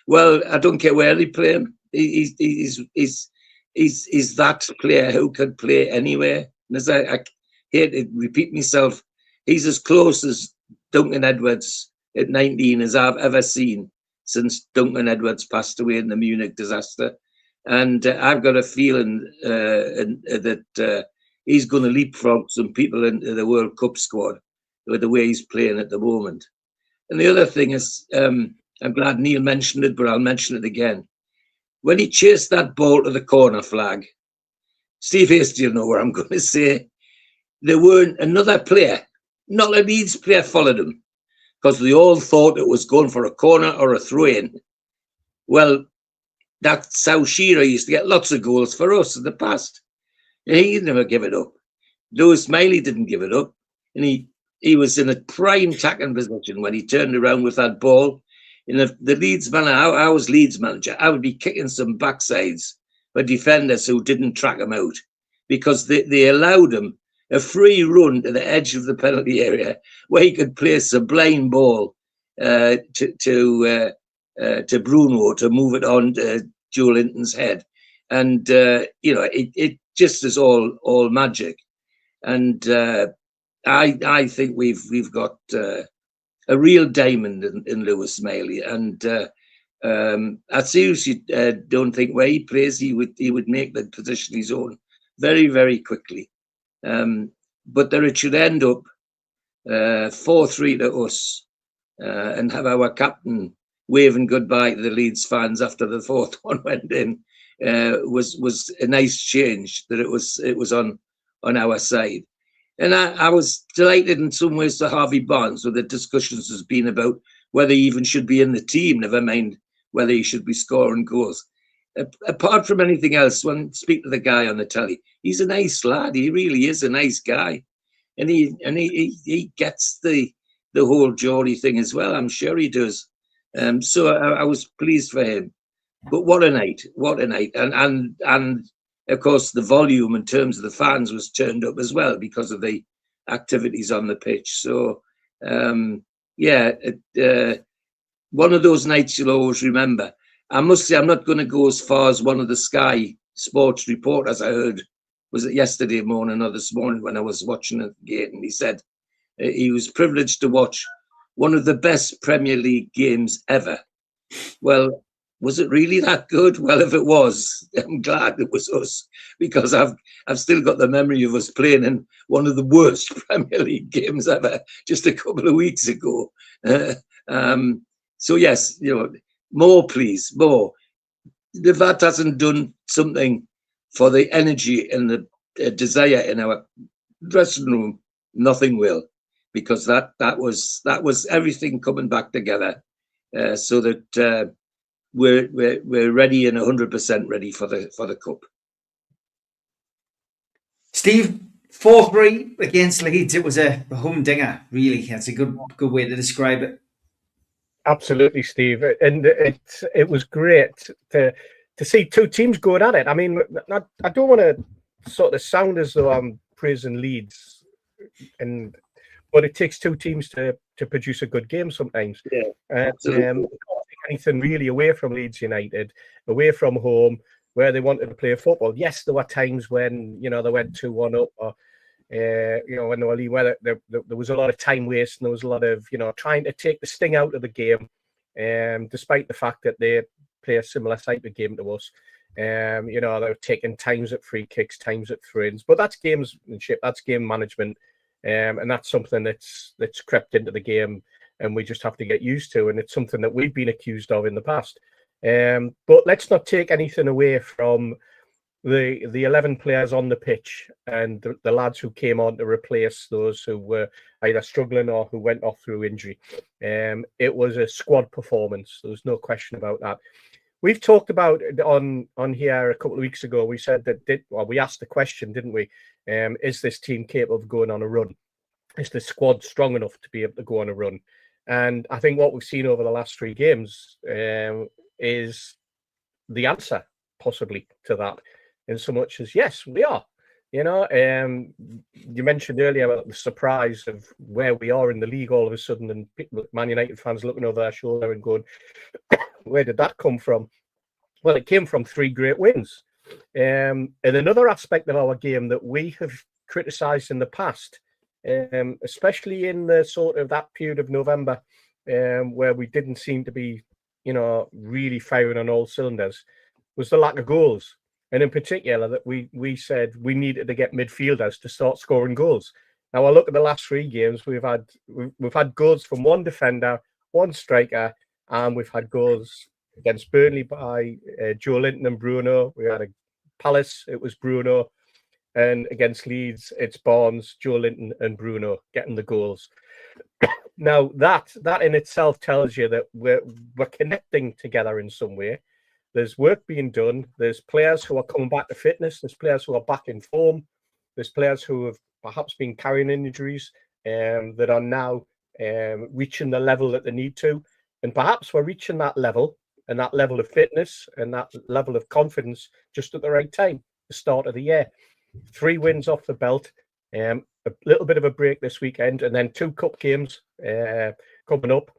Well, I don't care where they play him. He's that player who can play anywhere. And as I hate to repeat myself, he's as close as Duncan Edwards at 19 as I've ever seen since Duncan Edwards passed away in the Munich disaster. And I've got a feeling that he's going to leapfrog some people into the World Cup squad with the way he's playing at the moment. And the other thing is, I'm glad Neil mentioned it, but I'll mention it again. When he chased that ball to the corner flag, Steve Hasty will know what I'm going to say. There weren't another player, not a Leeds player, followed him because they all thought it was going for a corner or a throw-in. Well, that's how Shearer used to get lots of goals for us in the past. And he never gave it up. Lewis Miley didn't give it up. And he was in a prime tackling position when he turned around with that ball. And if the Leeds man, I was Leeds manager, I would be kicking some backsides for defenders who didn't track him out because they allowed him a free run to the edge of the penalty area where he could place a blind ball to Bruno to move it on to Joe Linton's head. And, it just is all magic. And I think we've got a real diamond in Lewis Miley. And I seriously don't think where he plays, he would make the position his own very, very quickly. But that it should end up 4-3 to us and have our captain waving goodbye to the Leeds fans after the fourth one went in was a nice change that it was on our side. And I was delighted in some ways to Harvey Barnes, where the discussions has been about whether he even should be in the team, never mind whether he should be scoring goals. Apart from anything else, when I speak to the guy on the telly, he's a nice lad. He really is a nice guy. And he gets the whole Geordie thing as well. I'm sure he does. So I was pleased for him. But what a night. And of course, the volume in terms of the fans was turned up as well because of the activities on the pitch. So, one of those nights you'll always remember. I must say, I'm not going to go as far as one of the Sky Sports reporters I heard, was it yesterday morning or this morning when I was watching the game, and he said he was privileged to watch one of the best Premier League games ever. Well, was it really that good? Well, if it was, I'm glad it was us, because I've still got the memory of us playing in one of the worst Premier League games ever just a couple of weeks ago. So yes, more please, more. If that hasn't done something for the energy and the desire in our dressing room, nothing will, because that was everything coming back together, so that we're ready and 100% ready for the cup. Steve, 4-3 against Leeds. It was a humdinger, really. That's a good way to describe it. Absolutely, Steve, and it was great to see two teams going at it. I mean, I don't want to sort of sound as though I'm praising Leeds, but it takes two teams to produce a good game sometimes. Yeah, absolutely. I don't think anything really away from Leeds United, away from home, where they wanted to play football. Yes, there were times when they went 2-1 up, or when they were leading, where there was a lot of time waste and there was a lot of trying to take the sting out of the game, despite the fact that they play a similar type of game to us. They were taking times at free kicks, times at throw-ins, but that's gamesmanship, that's game management, and that's something that's crept into the game, and we just have to get used to. And it's something that we've been accused of in the past. But let's not take anything away from the 11 players on the pitch and the lads who came on to replace those who were either struggling or who went off through injury. It was a squad performance. There's no question about that. We've talked about it on here a couple of weeks ago. We said that we asked the question, didn't we? Is this team capable of going on a run? Is the squad strong enough to be able to go on a run? And I think what we've seen over the last 3 games is the answer possibly to that, in so much as yes, we are. You know, you mentioned earlier about the surprise of where we are in the league all of a sudden, and Man United fans looking over their shoulder and going, where did that come from? Well, it came from 3 great wins. And another aspect of our game that we have criticised in the past, especially in the sort of that period of November, where we didn't seem to be, you know, really firing on all cylinders, was the lack of goals. And in particular, that we said we needed to get midfielders to start scoring goals. Now, I look at the last 3 games, we've had goals from 1 defender, 1 striker, and we've had goals against Burnley by Joe Linton and Bruno. We had a Palace, it was Bruno. And against Leeds, it's Barnes, Joe Linton and Bruno getting the goals. Now, that in itself tells you that we're connecting together in some way. There's work being done. There's players who are coming back to fitness. There's players who are back in form. There's players who have perhaps been carrying injuries that are now reaching the level that they need to. And perhaps we're reaching that level and that level of fitness and that level of confidence just at the right time, the start of the year. 3 wins off the belt, a little bit of a break this weekend, and then 2 cup games coming up.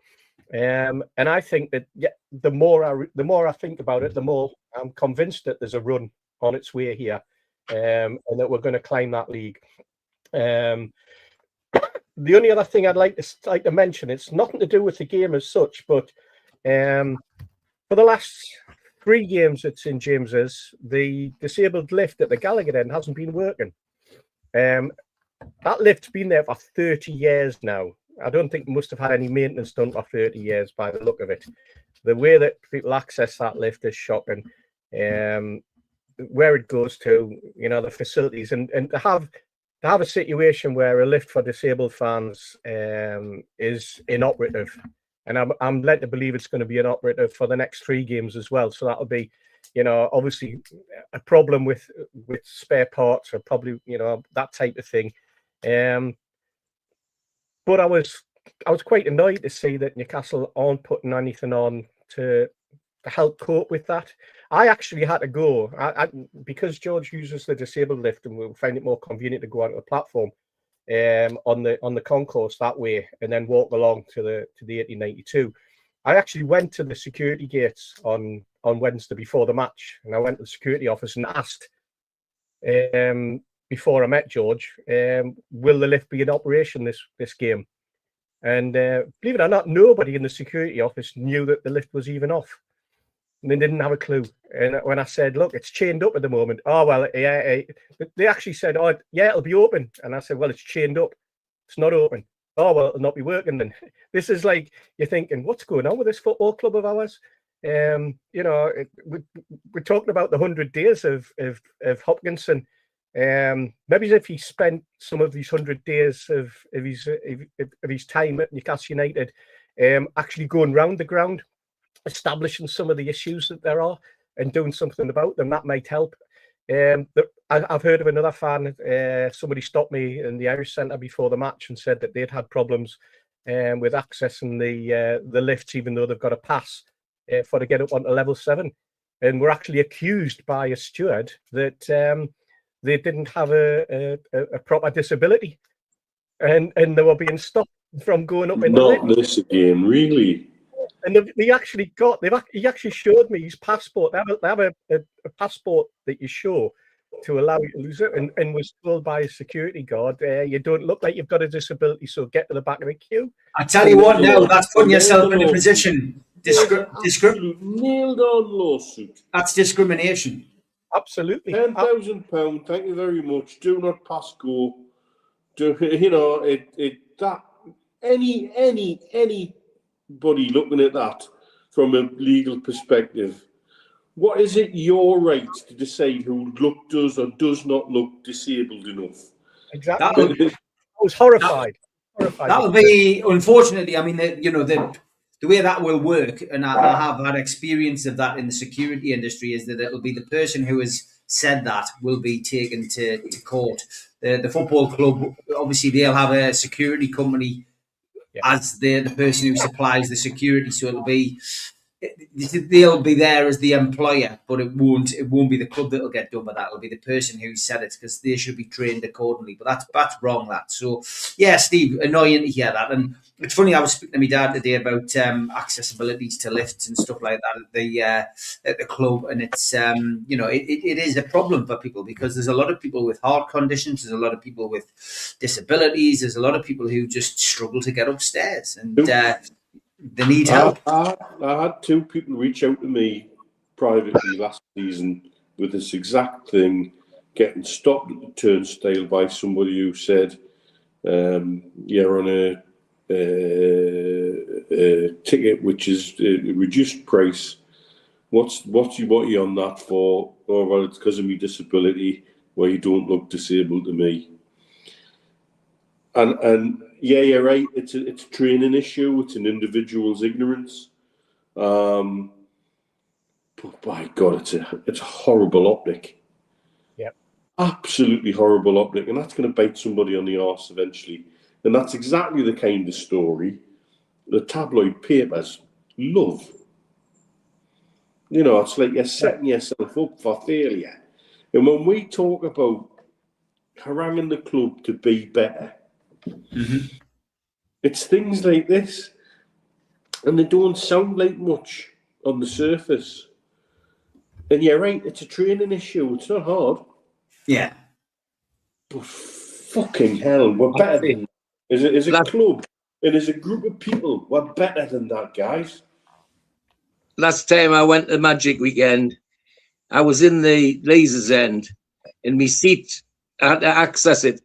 And I think that the more I think about it, the more I'm convinced that there's a run on its way here, and that we're going to climb that league. The only other thing I'd like to mention, it's nothing to do with the game as such, but for the last 3 games at St James's, the disabled lift at the Gallagher end hasn't been working. That lift's been there for 30 years now. I don't think we must have had any maintenance done for 30 years by the look of it. The way that people access that lift is shocking. Where it goes to, you know, the facilities, and to have a situation where a lift for disabled fans is inoperative. And I'm led to believe it's going to be inoperative for the next 3 games as well. So that'll be, you know, obviously a problem with spare parts, or probably, you know, that type of thing. But I was quite annoyed to see that Newcastle aren't putting anything on to help cope with that. I actually had to go because George uses the disabled lift, and we'll find it more convenient to go onto the platform on the concourse that way, and then walk along to the 1892. I actually went to the security gates on Wednesday before the match, and I went to the security office and asked before I met George, will the lift be in operation this game? And believe it or not, nobody in the security office knew that the lift was even off. And they didn't have a clue. And when I said, look, it's chained up at the moment. Oh, well, yeah. They actually said, oh, yeah, it'll be open. And I said, well, it's chained up. It's not open. Oh, well, it'll not be working then. This is like, you're thinking, what's going on with this football club of ours? You know, we're talking about the 100 days of Hopkinson. Maybe if he spent some of these 100 days of his time at Newcastle United actually going round the ground, establishing some of the issues that there are and doing something about them, that might help. I've heard of another fan, somebody stopped me in the Irish Centre before the match and said that they'd had problems with accessing the lifts, even though they've got a pass for to get up onto level 7. And were actually accused by a steward that they didn't have a proper disability, and they were being stopped from going up in the lift. Not this again, really. And he actually showed me his passport. They have a passport that you show to allow you to lose it, and was told by a security guard, you don't look like you've got a disability, so get to the back of the queue. I tell you what, now that's putting yourself in a position. Nailed on lawsuit. That's discrimination. Absolutely. £10,000. Thank you very much. Do not pass go. You know that anybody looking at that from a legal perspective, what is it your right to decide who does or does not look disabled enough? Exactly. I was horrified. That would be, unfortunately, I mean, the way that will work, and I have had experience of that in the security industry, is that it'll be the person who has said that will be taken to court. The football club, obviously, they'll have a security company as the person who supplies the security, so they'll be there as the employer, but it won't be the club that'll get done by that. It'll be the person who said it, because they should be trained accordingly. But that's wrong. So yeah, Steve, annoying to hear that. And it's funny, I was speaking to my dad today about accessibilities to lifts and stuff like that at the club, and it's it is a problem for people, because there's a lot of people with heart conditions, there's a lot of people with disabilities, there's a lot of people who just struggle to get upstairs, and they need help. I had two people reach out to me privately last season with this exact thing, getting stopped at the turnstile by somebody who said, you're on a ticket which is a reduced price. What you on that for? Oh, well, it's because of my disability. Well, you don't look disabled to me. And yeah, you're right. It's a training issue. It's an individual's ignorance. But by God, it's a horrible optic. Yep. Absolutely horrible optic, and that's going to bite somebody on the arse eventually. And that's exactly the kind of story the tabloid papers love. It's like you're setting yourself up for failure. And when we talk about haranguing the club to be better, it's things like this, and they don't sound like much on the surface. And you're right, it's a training issue. It's not hard. Yeah. But fucking hell, we're better than as a club and as a group of people. We're better than that, guys. Last time I went to Magic Weekend, I was in the Lasers End, and my seat, I had to access it.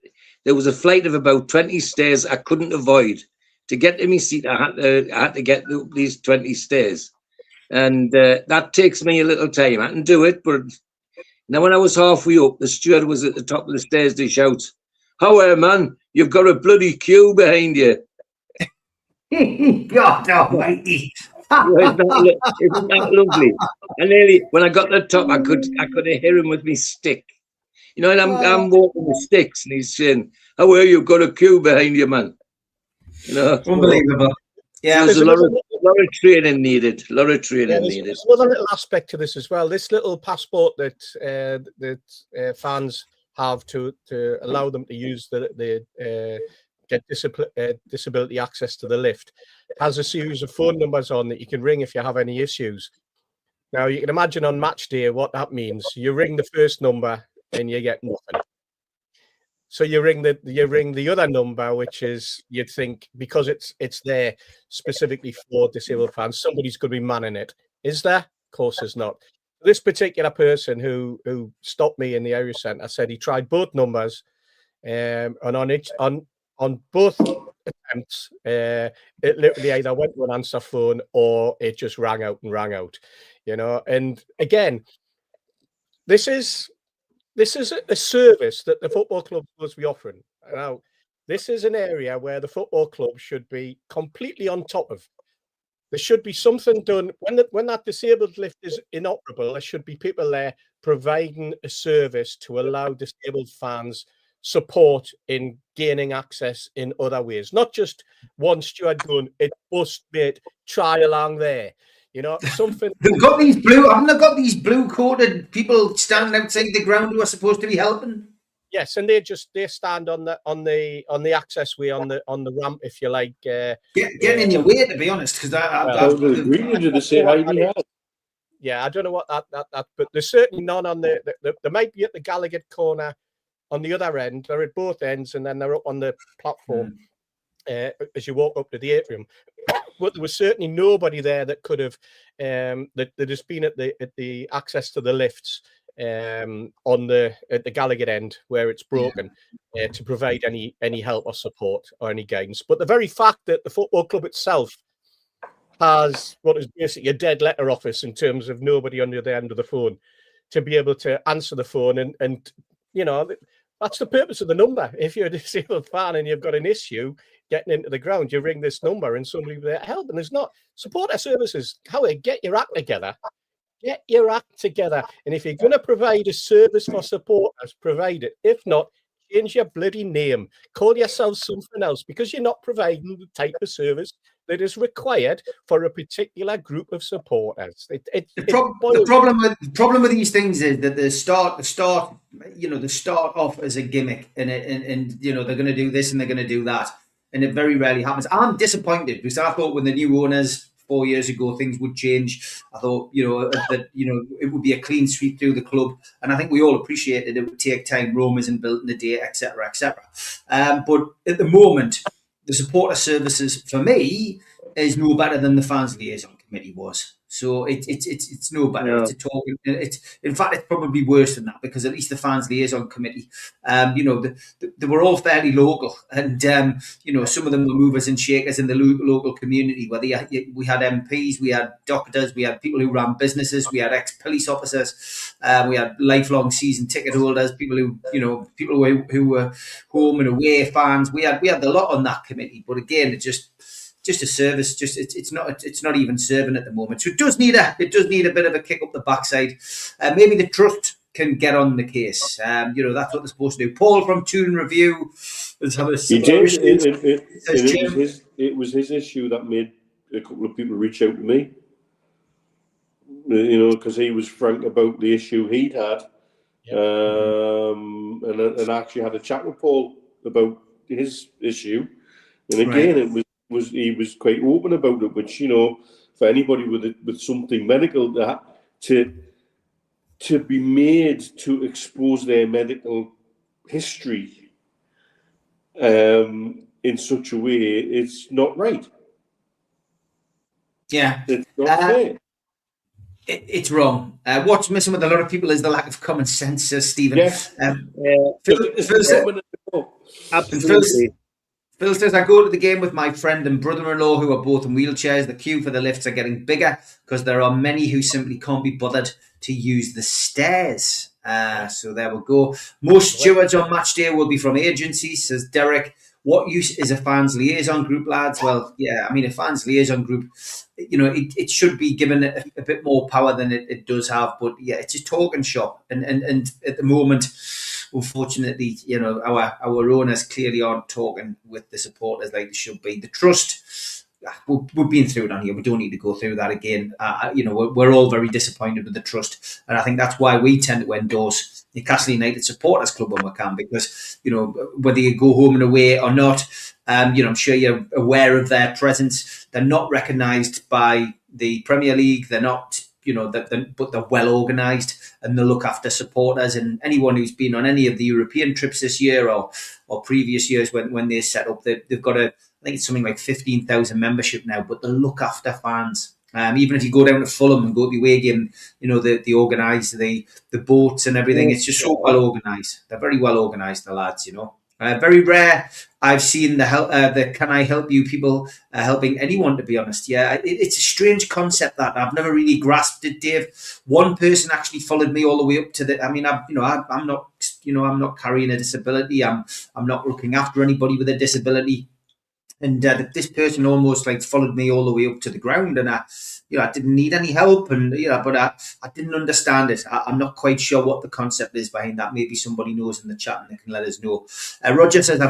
There was a flight of about 20 stairs I couldn't avoid. To get to my seat, I had to get these 20 stairs. And that takes me a little time. I can do it, but now when I was halfway up, the steward was at the top of the stairs to shout, "However, man, you've got a bloody queue behind you." God almighty. Isn't that lovely? And nearly, when I got to the top, I could hear him with me stick. And I'm walking with sticks, and he's saying, "However, you've got a queue behind you, man." Unbelievable. Yeah, there's a lot of training needed. There's another little aspect to this as well. This little passport that fans have to allow them to use get disability access to the lift has a series of phone numbers on that you can ring if you have any issues. Now you can imagine on match day what that means. You ring the first number and you get nothing. So you ring the other number, which is, you'd think, because it's there specifically for disabled fans, somebody's going to be manning it. Is there? Of course there's not. This particular person who stopped me in the area centre said he tried both numbers, and on both attempts, it literally either went to an answer phone or it just rang out. And again, this is a service that the football club must be offering. Now, this is an area where the football club should be completely on top of. There should be something done when that disabled lift is inoperable. There should be people there providing a service to allow disabled fans support in gaining access in other ways, not just one steward going, "It must, mate, try along there." Something. They've got these haven't they got these blue-coated people standing outside the ground who are supposed to be helping? Yes, and they stand on the access way on the ramp, if you like. Getting in your way, to be honest, because yeah, I don't know what that, but there's certainly none on there might be at the Gallagher corner on the other end. They're at both ends, and then they're up on the platform as you walk up to the atrium. But there was certainly nobody there that could have that has been at the access to the lifts at the Gallagher end where it's broken to provide any help or support or any guidance. But the very fact that the football club itself has what is basically a dead letter office in terms of nobody on the other end of the phone to be able to answer the phone. And you know, that's the purpose of the number. If you're a disabled fan and you've got an issue getting into the ground, you ring this number and somebody will be there to help. And there's not supporter services. Howard, get your act together. Get your act together. And if you're going to provide a service for supporters, provide it. If not, change your bloody name. Call yourself something else, because you're not providing the type of service that is required for a particular group of supporters. The problem with these things is that they start off as a gimmick, and you know, they're going to do this and they're going to do that, and it very rarely happens. I'm disappointed because I thought when the new owners 4 years ago things would change. I thought, you know, that, you know, it would be a clean sweep through the club, and I think we all appreciated it would take time. Rome isn't built in a day, etc., etc. But at the moment, the supporter services for me is no better than the fans liaison committee was. So it's no better. No. In fact, it's probably worse than that, because at least the fans liaison committee, you know, they were all fairly local, and you know, some of them were movers and shakers in the local community. Where we had MPs, we had doctors, we had people who ran businesses, we had ex-police officers, we had lifelong season ticket holders, people who were home and away fans. We had a lot on that committee, but again, it just a service. It's not even serving at the moment. So it does need a bit of a kick up the backside. Maybe the trust can get on the case. You know, that's what they're supposed to do. Paul from Tune Review has had a He did. It was his issue that made a couple of people reach out to me. You know, because he was frank about the issue he'd had, and I actually had a chat with Paul about his issue. And again, he was quite open about it, which, you know, for anybody with something medical, that to be made to expose their medical history in such a way, it's not right. Yeah, it's not fair. It's wrong. What's missing with a lot of people is the lack of common sense, says Stephen. Yes. Absolutely. Phil says, I go to the game with my friend and brother-in-law who are both in wheelchairs. The queue for the lifts are getting bigger because there are many who simply can't be bothered to use the stairs. So there we go. Most stewards on match day will be from agencies, says Derek. What use is a fans liaison group, lads? Well, yeah, I mean, a fans liaison group, you know, it should be given a bit more power than it does have. But yeah, it's a talking shop. And at the moment, unfortunately, you know, our owners clearly aren't talking with the supporters like they should be. The trust, we've been through it on here. We don't need to go through that again. You know, we're all very disappointed with the trust, and I think that's why we tend to endorse Newcastle United Supporters Club when we can, because, you know, whether you go home and away or not, you know, I'm sure you're aware of their presence. They're not recognised by the Premier League. They're not, you know, but they're well organised and they look after supporters. And anyone who's been on any of the European trips this year or previous years when they set up, they've got I think it's something like 15,000 membership now, but they look after fans. Even if you go down to Fulham and go to the away game, you know, they organise the boats and everything. It's just so well organised. They're very well organised, the lads, you know. Very rare I've seen the can I help you people helping anyone, to be honest. Yeah, it's a strange concept that I've never really grasped it, Dave. One person actually followed me all the way up to the, I mean, I'm not carrying a disability. I'm not looking after anybody with a disability. And this person almost like followed me all the way up to the ground, and I didn't need any help, and but I didn't understand it. I'm not quite sure what the concept is behind that. Maybe somebody knows in the chat and they can let us know. Roger says, I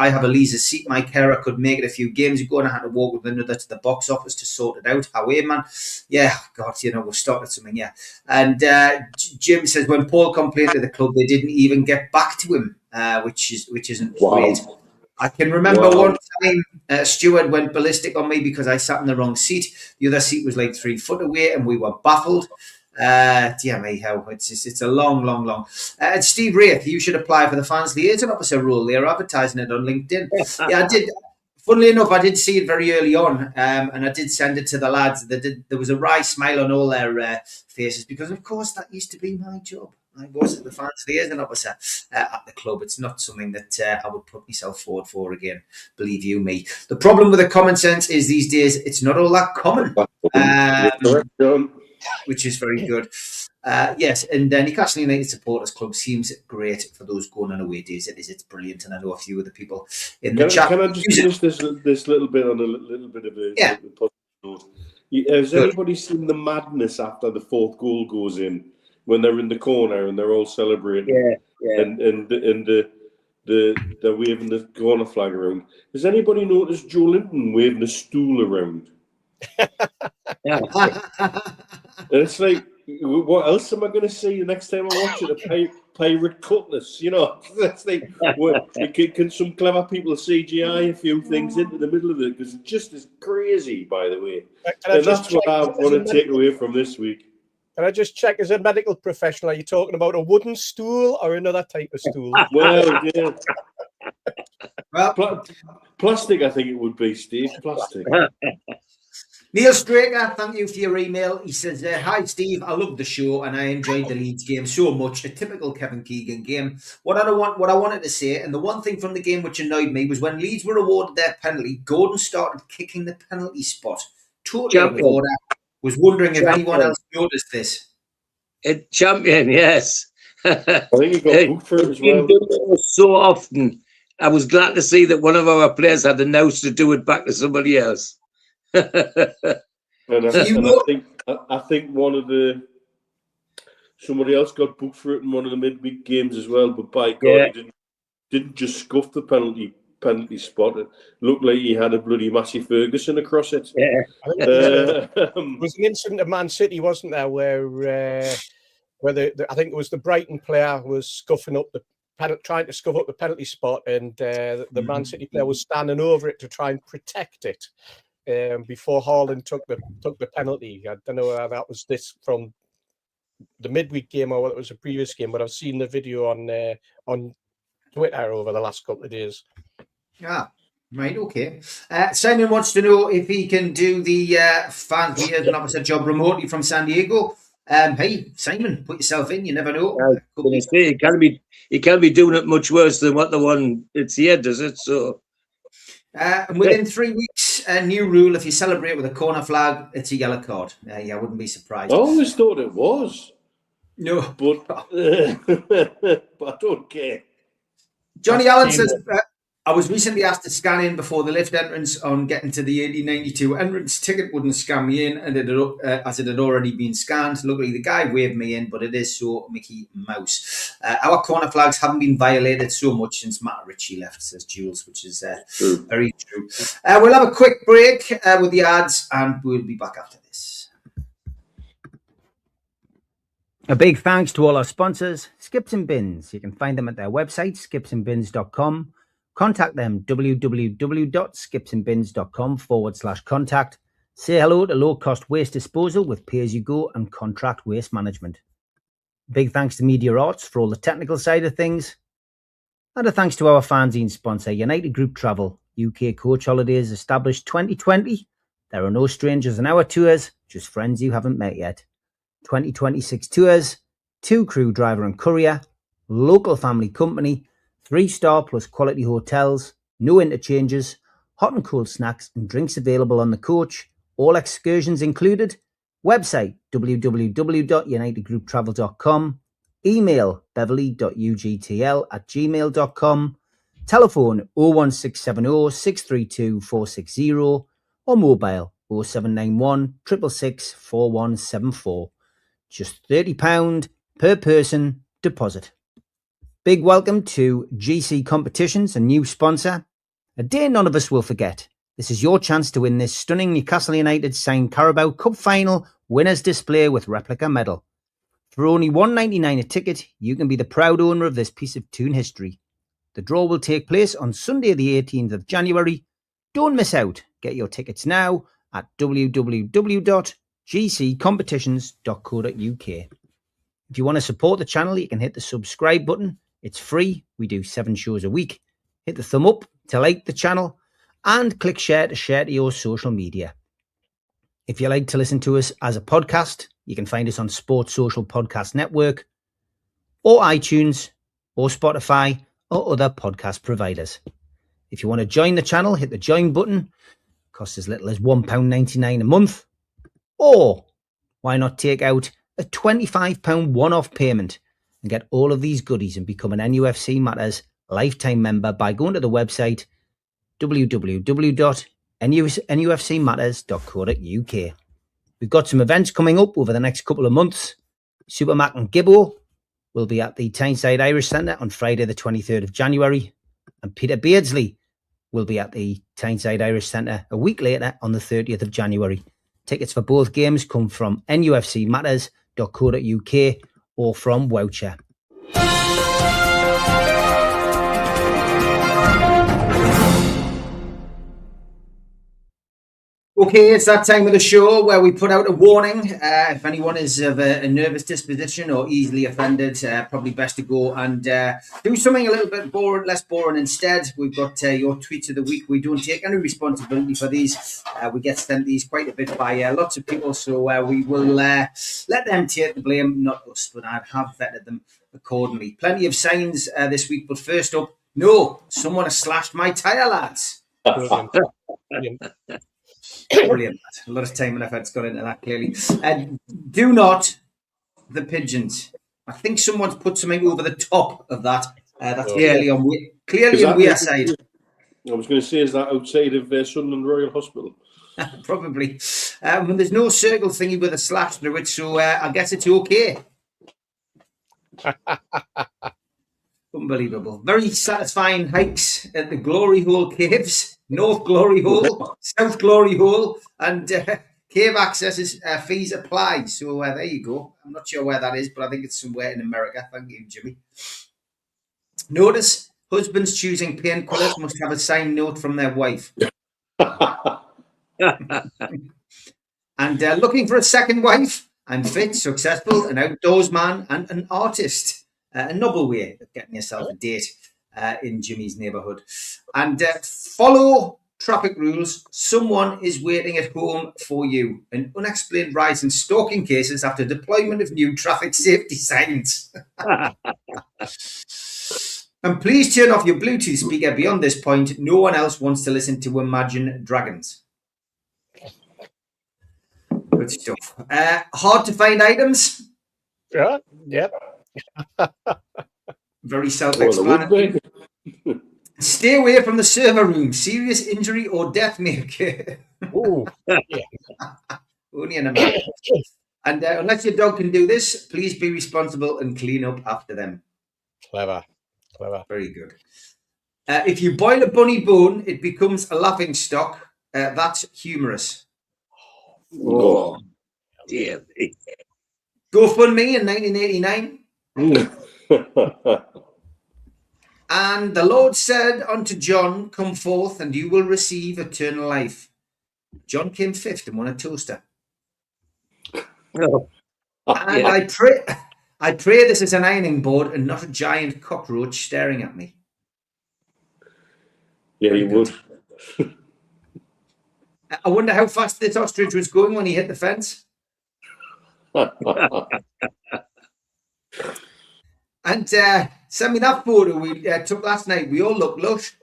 have a leisure seat. My carer could make it a few games ago, and I had to walk with another to the box office to sort it out. How man? Yeah, God, you know, we'll start at something. Yeah, and Jim says, when Paul complained to the club, they didn't even get back to him, which isn't great. I can remember one time Stuart went ballistic on me because I sat in the wrong seat. The other seat was like 3 foot away, and we were baffled. Dear me, how it's a long. And Steve Wraith, you should apply for the fans liaison officer role. They're advertising it on LinkedIn. Yeah, I did. Funnily enough, I did see it very early on, and I did send it to the lads. There was a wry smile on all their faces because, of course, that used to be my job. I was at the fans liaison officer at the club. It's not something that I would put myself forward for again, believe you me. The problem with the common sense is these days it's not all that common, which is very good. Yes, and Newcastle United Supporters Club seems great for those going on away days. It's brilliant, and I know a few of the people in the chat. Can I just finish this little bit on a little bit of a positive note? Has anybody seen the madness after the fourth goal goes in when they're in the corner and they're all celebrating? Yeah. And they're waving the corner flag around. Has anybody noticed Joe Linton waving a stool around? Yeah. And it's like, what else am I going to see the next time I watch it? A pirate cutlass, you know? That's like, can some clever people CGI a few things into the middle of it? Because it just is crazy, by the way. And that's what I want to take away from this week. Can I just check, as a medical professional, are you talking about a wooden stool or another type of stool? Well, yeah. Well, plastic, I think it would be, Steve. Plastic. Neil Straker, thank you for your email. He says, hi, Steve. I love the show and I enjoyed the Leeds game so much. A typical Kevin Keegan game. What I wanted to say, and the one thing from the game which annoyed me, was when Leeds were awarded their penalty, Gordon started kicking the penalty spot. Totally out of order. Was wondering if anyone else noticed this. Champion, yes. I think he got booked for it as well. So often. I was glad to see that one of our players had the nous to do it back to somebody else. And I think somebody else got booked for it in one of the midweek games as well. But by God, he didn't just scuff the penalty spot. It looked like he had a bloody Massey Ferguson across it. Yeah, there was an incident at Man City, wasn't there, where I think it was the Brighton player was trying to scuff up the penalty spot, and the Man City player was standing over it to try and protect it. Before Haaland took the penalty. I don't know whether that was this from the midweek game or whether it was a previous game, but I've seen the video on Twitter over the last couple of days. Ah, right, okay. Simon wants to know if he can do the fan liaison officer job remotely from San Diego. Hey, Simon, put yourself in. You never know. He can't be doing it much worse than what the one it's here, does it? So. And within 3 weeks, a new rule: if you celebrate with a corner flag, it's a yellow card. I wouldn't be surprised. I always thought it was. No, but I don't care. Johnny Allen says, I was recently asked to scan in before the lift entrance on getting to the 1892 entrance. Ticket wouldn't scan me in, and as it had already been scanned. Luckily, the guy waved me in, but it is so Mickey Mouse. Our corner flags haven't been violated so much since Matt Ritchie left, says Jules, which is very true. We'll have a quick break with the ads, and we'll be back after this. A big thanks to all our sponsors, Skips and Bins. You can find them at their website, skipsandbins.com. Contact them, www.skipsandbins.com/contact. Say hello to low-cost waste disposal with pay-as-you-go and contract waste management. Big thanks to Media Arts for all the technical side of things. And a thanks to our fanzine sponsor, United Group Travel, UK Coach Holidays, established 2020. There are no strangers on our tours, just friends you haven't met yet. 2026 tours, 2 crew, driver and courier, local family company, 3-star plus quality hotels, no interchanges, hot and cold snacks and drinks available on the coach, all excursions included. Website www.unitedgrouptravel.com, email beverly.ugtl@gmail.com, telephone 01670 632 460 or mobile 0791 666 4174. Just £30 per person deposit. Big welcome to GC Competitions, a new sponsor. A day none of us will forget. This is your chance to win this stunning Newcastle United signed Carabao Cup final winners display with replica medal. For only $1.99 a ticket, you can be the proud owner of this piece of Toon history. The draw will take place on Sunday the 18th of January. Don't miss out. Get your tickets now at www.gccompetitions.co.uk. If you want to support the channel, you can hit the subscribe button. It's free. We do 7 shows a week. Hit the thumb up to like the channel and click share to your social media. If you like to listen to us as a podcast, you can find us on Sports Social Podcast Network. or iTunes or Spotify or other podcast providers. If you want to join the channel, hit the join button. It costs as little as £1.99 a month. Or why not take out a £25 one-off payment and get all of these goodies and become an NUFC Matters lifetime member by going to the website www.nufcmatters.co.uk. We've got some events coming up over the next couple of months. Super Mac and Gibbo will be at the Tyneside Irish Centre on Friday the 23rd of January, and Peter Beardsley will be at the Tyneside Irish Centre a week later on the 30th of January. Tickets for both games come from nufcmatters.co.uk or from Woucher. Okay, it's that time of the show where we put out a warning. If anyone is of a nervous disposition or easily offended, probably best to go and do something a little bit less boring instead. We've got your tweets of the week. We don't take any responsibility for these. We get sent these quite a bit by lots of people, so we will let them take the blame, not us, but I have vetted them accordingly. Plenty of signs this week, but first up, no, someone has slashed my tyre, lads. Brilliant. Brilliant. A lot of time and effort's gone into that, clearly. Do not the pigeons. I think someone's put something over the top of that. That's clearly on weir side. I was going to say, is that outside of Sunderland Royal Hospital? Probably. There's no circle thingy with a slash through it, so I guess it's okay. Unbelievable. Very satisfying hikes at the Glory Hole Caves. North Glory Hole, South Glory Hole, and cave access fees apply. So there you go. I'm not sure where that is, but I think it's somewhere in America. Thank you, Jimmy. Notice, husbands choosing painkillers must have a signed note from their wife. And looking for a second wife. I'm fit, successful, an outdoors man, and an artist. A noble way of getting yourself a date in Jimmy's neighbourhood. And follow traffic rules. Someone is waiting at home for you. An unexplained rise in stalking cases after deployment of new traffic safety signs. And please turn off your Bluetooth speaker. Beyond this point, no one else wants to listen to Imagine Dragons. Good stuff. Hard to find items. Yeah. Very self-explanatory. Stay away from the server room. Serious injury or death may occur. Ooh. Only in America. And unless your dog can do this, please be responsible and clean up after them. Clever. Very good. If you boil a bunny bone, it becomes a laughing stock. That's humorous. Oh, dear. GoFundMe in 1989. And the Lord said unto John, come forth and you will receive eternal life. John came fifth and won a toaster. Oh. And Yeah. I pray this is an ironing board and not a giant cockroach staring at me. Yeah, you would. I wonder how fast this ostrich was going when he hit the fence. And send me that photo we took last night. We all look lush.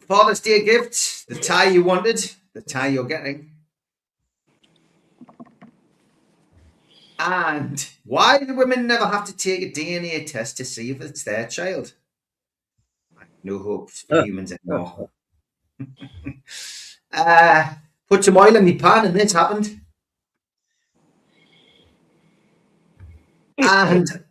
Father's Day gifts, the tie you wanted, the tie you're getting. And why do women never have to take a DNA test to see if it's their child? No hopes for humans anymore. Put some oil in my pan and this happened. And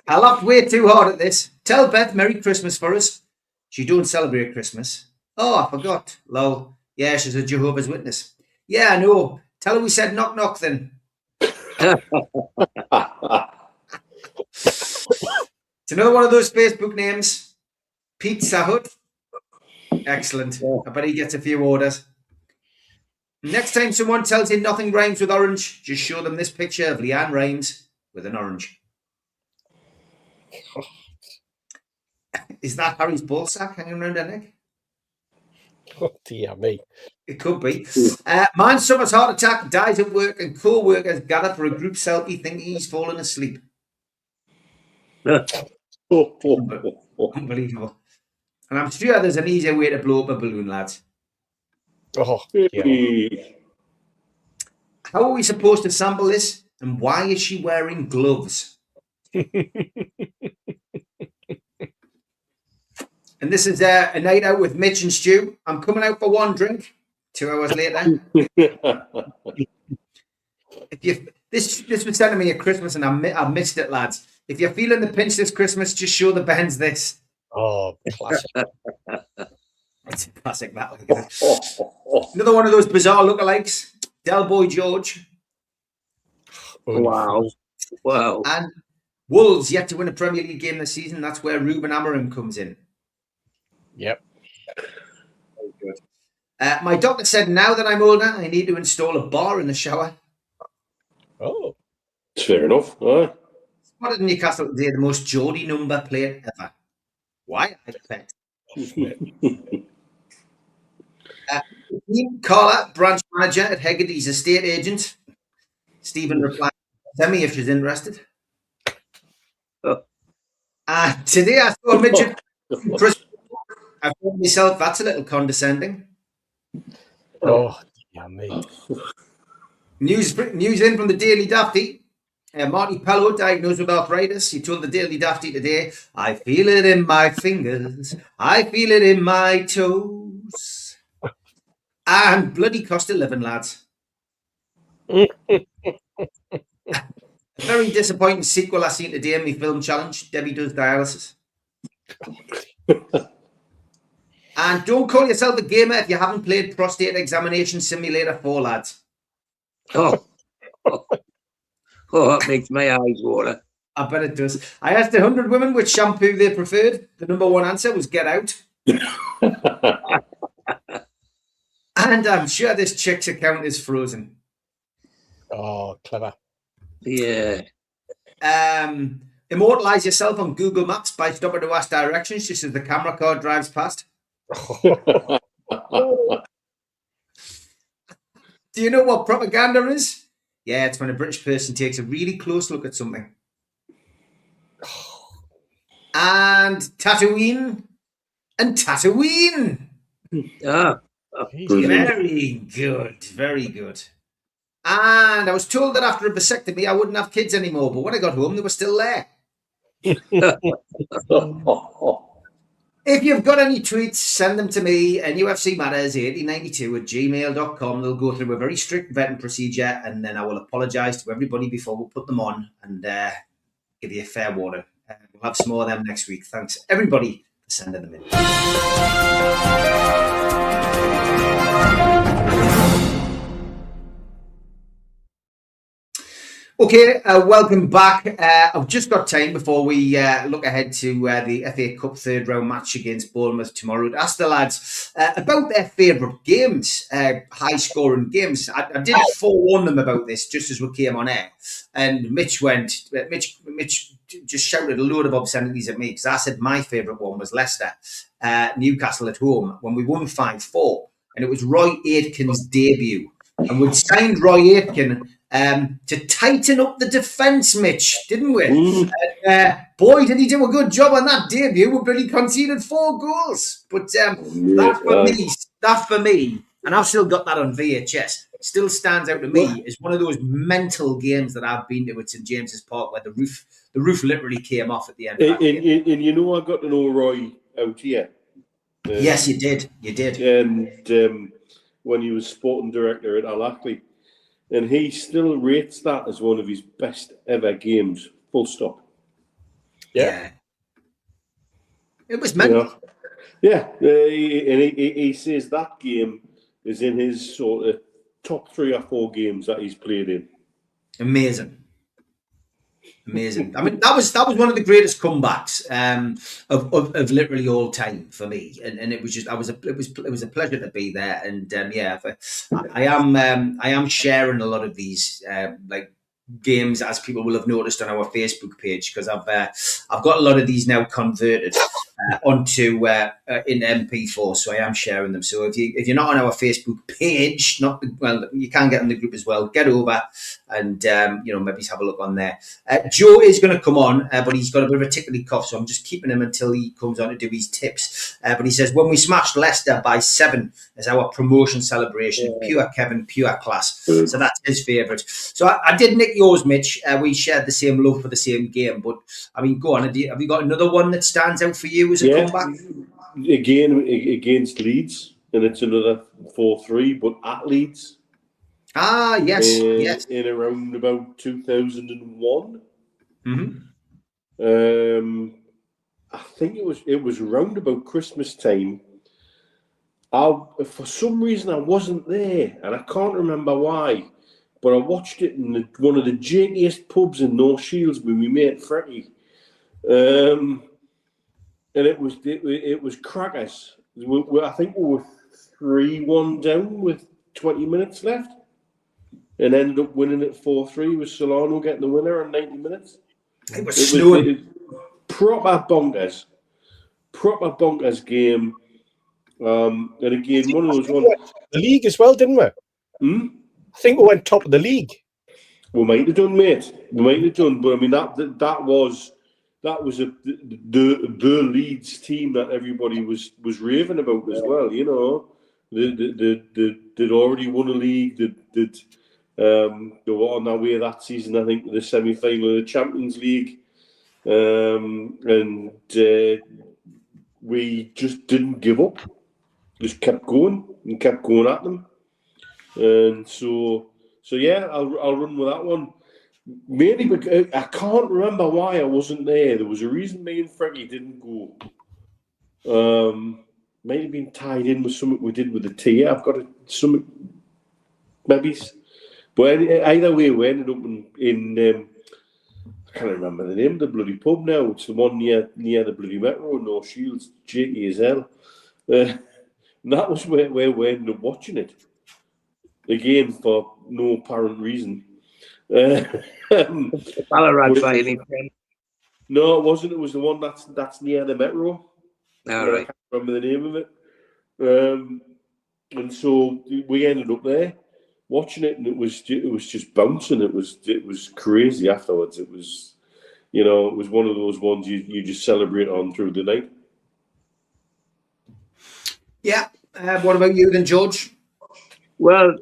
I laughed way too hard at this. Tell Beth Merry Christmas for us. She don't celebrate Christmas. Oh, I forgot. Lol. Yeah, she's a Jehovah's Witness. Yeah, I know. Tell her we said knock knock then. It's another one of those Facebook names. Pizza Hut. Excellent. I bet he gets a few orders. Next time someone tells you nothing rhymes with orange, just show them this picture of Leanne Rhymes with an orange. Is that Harry's ball sack hanging around her neck? Oh, dear me. It could be. Man suffers heart attack, dies at work, and co-workers gather for a group selfie thinking he's fallen asleep. Unbelievable. And I'm sure there's an easier way to blow up a balloon, lads. Oh, yeah. How are we supposed to sample this? And why is she wearing gloves? And this is a night out with Mitch and Stu. I'm coming out for one drink. 2 hours later. This was sent to me at Christmas, and I missed it, lads. If you're feeling the pinch this Christmas, just show the Bens this. Oh, classic. It's a classic, that. Another one of those bizarre lookalikes. Del Boy George. Wow. And Wolves yet to win a Premier League game this season. That's where Ruben Amorim comes in. Yep. Very good. My doctor said now that I'm older, I need to install a bar in the shower. Oh. Fair enough. Spotted in Newcastle today, the most Geordie number player ever. Why? I bet. Carla, branch manager at Hegarty's estate agent. Stephen replied, tell me if she's interested. Today I saw a midget. I thought myself, that's a little condescending. Oh, dear me. News in from the Daily Dafty. Marty Pello diagnosed with arthritis. He told the Daily Dafty today, I feel it in my fingers. I feel it in my toes. And bloody cost of living, lads. A very disappointing sequel I seen today in my film challenge. Debbie does dialysis. And don't call yourself a gamer if you haven't played Prostate Examination Simulator 4, lads. Oh, that makes my eyes water. I bet it does. I asked 100 women which shampoo they preferred. The number one answer was Get Out. And I'm sure this chick's account is frozen. Oh, clever. Yeah. Immortalize yourself on Google Maps by stopping to ask directions just as the camera car drives past. Do you know what propaganda is? Yeah, it's when a British person takes a really close look at something. And Tatooine. Very good. Very good. And I was told that after a vasectomy, I wouldn't have kids anymore. But when I got home, they were still there. If you've got any tweets, send them to me at nufcmatterspodcast@gmail.com. They'll go through a very strict vetting procedure, and then I will apologise to everybody before we put them on and give you a fair warning. We'll have some more of them next week. Thanks, everybody, for sending them in. Okay, welcome back. I've just got time before we look ahead to the FA Cup third round match against Bournemouth tomorrow to ask the lads about their favourite games, high scoring games. I did forewarn them about this just as we came on air, and Mitch just shouted a load of obscenities at me because I said my favourite one was Leicester, Newcastle at home when we won 5-4, and it was Roy Aitken's debut, and we'd signed Roy Aitken to tighten up the defence, Mitch, didn't we? Boy, did he do a good job on that debut. We really conceded 4 goals. But that for me, and I've still got that on VHS, still stands out to me as one of those mental games that I've been to at St James's Park where the roof literally came off at the end of that game. And you know I got to know Roy out here. Yes, you did. And when he was sporting director at Al Ahly. And he still rates that as one of his best ever games, full stop. Yeah. It was mental. Yeah. He says that game is in his sort of top 3 or 4 games that he's played in. Amazing. I mean, that was one of the greatest comebacks of literally all time for me, and it was just it was a pleasure to be there, and I am sharing a lot of these like games, as people will have noticed on our Facebook page, because I've got a lot of these now converted. onto in MP4. So I am sharing them. So if you're not on our Facebook page, you can get on the group as well. Get over and maybe have a look on there. Joe is going to come on, but he's got a bit of a tickly cough, so I'm just keeping him until he comes on to do his tips. But he says when we smashed Leicester by 7 as our promotion celebration, pure Kevin, pure class. So that's his favourite. So I did nick yours, Mitch. We shared the same love for the same game, but I mean, go on. Have you got another one that stands out for you as a comeback? Again, against Leeds, and it's another 4-3, but at Leeds. Ah, yes, yes. In around about 2001. Mm-hmm. I think it was around about Christmas time. For some reason, I wasn't there, and I can't remember why. But I watched it in one of the jankiest pubs in North Shields with my mate Freddie. And it was crackers. I think we were 3-1 down with 20 minutes left, and ended up winning it 4-3 with Solano getting the winner in 90 minutes. It was snowing. Proper bonkers game. And again, one of those ones. The league as well, didn't we? I think we went top of the league. We might have done, mate. We might have done, but I mean that was the Leeds team that everybody was raving about as well. You know, they'd already won a league. They were on their way that season. I think the semi-final of the Champions League, and we just didn't give up. Just kept going at them, and so yeah, I'll run with that one. Mainly because I can't remember why I wasn't there. There was a reason me and Frankie didn't go. Might have been tied in with something we did with the tea. I've got something, maybe. But either way, we ended up in I can't remember the name of the bloody pub now. It's the one near the bloody Metro, North Shields, JT as hell. And that was where we ended up watching it. Again, for no apparent reason. Ballarat by any chance? No, it wasn't. It was the one that's near the Metro. All right. I can't remember the name of it. And so we ended up there watching it, and it was just bouncing. It was crazy afterwards. It was, it was one of those ones you just celebrate on through the night. Yeah. What about you then, George? Well,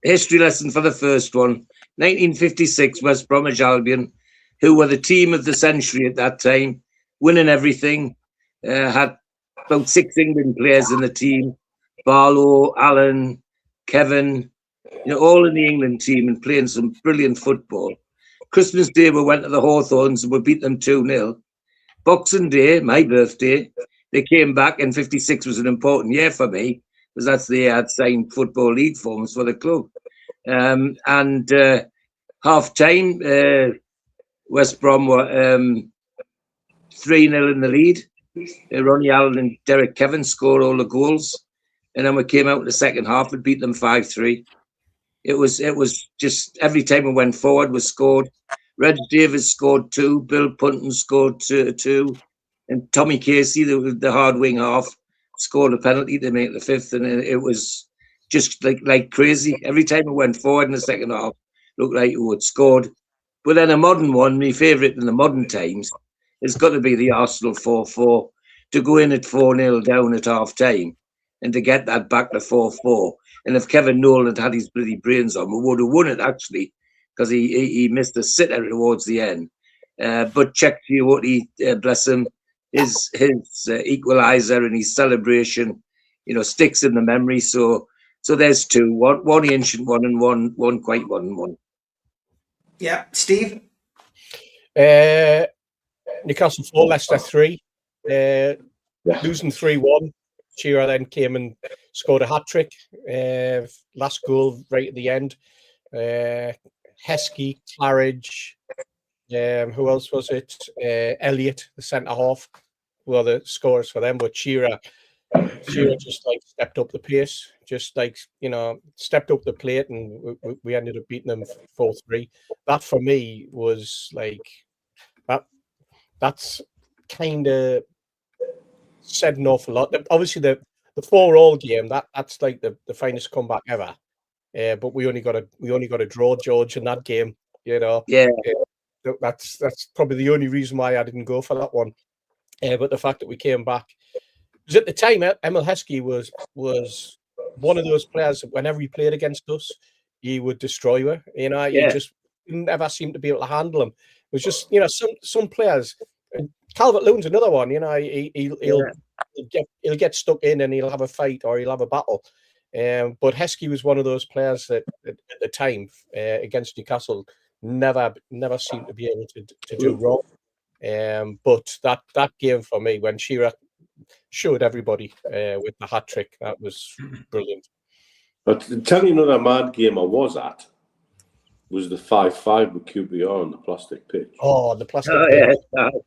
history lesson for the first one. 1956, West Bromwich Albion, who were the team of the century at that time, winning everything, had about 6 England players in the team, Barlow, Allen, Kevin, all in the England team and playing some brilliant football. Christmas Day, we went to the Hawthorns and we beat them 2-0. Boxing Day, my birthday, they came back, and 56 was an important year for me, because that's the year I'd signed Football League forms for the club. And half-time, West Brom were 3-0 in the lead. Ronnie Allen and Derek Kevin scored all the goals. And then we came out in the second half and beat them 5-3. It was just every time we went forward, we scored. Reg Davis scored 2. Bill Punton scored 2. And Tommy Casey, the hard wing half, scored a penalty to make the 5th. And it was just like crazy. Every time we went forward in the second half, looked like we had scored. But then a modern one, my favourite in the modern times, has got to be the Arsenal 4-4. To go in at 4-0 down at half time and to get that back to 4-4. And if Kevin Nolan had his bloody brains on, we would have won it actually, because he missed a sitter towards the end. But check Girotti, bless him, his equaliser and his celebration, sticks in the memory. So there's 2, one ancient one and one quite modern one. Yeah, Steve. Newcastle 4, Leicester 3. Losing 3-1. Shearer then came and scored a hat-trick. Last goal right at the end. Heskey, Claridge, who else was it? Elliott, the centre-half, were the scorers for them. But Shearer just stepped up the pace, stepped up the plate, and we ended up beating them 4-3. That for me was like that. That's kind of said an awful lot. Obviously, the 4-4 game that's like the finest comeback ever. But we only got a draw, George, in that game. You know, that's probably the only reason why I didn't go for that one. But the fact that we came back, because at the time Emil Heskey was one of those players that whenever he played against us, he would destroy her. You know, he just never seemed to be able to handle him. It was just, you know, some players. Calvert-Lewin's another one. You know, he'll get stuck in and he'll have a fight or he'll have a battle. But Heskey was one of those players that at the time against Newcastle never seemed to be able to do wrong. But that game for me, when Shearer showed everybody with the hat trick, that was brilliant. But to tell you another mad game I was at was the 5-5 with QPR on the plastic pitch. Oh, the plastic pitch.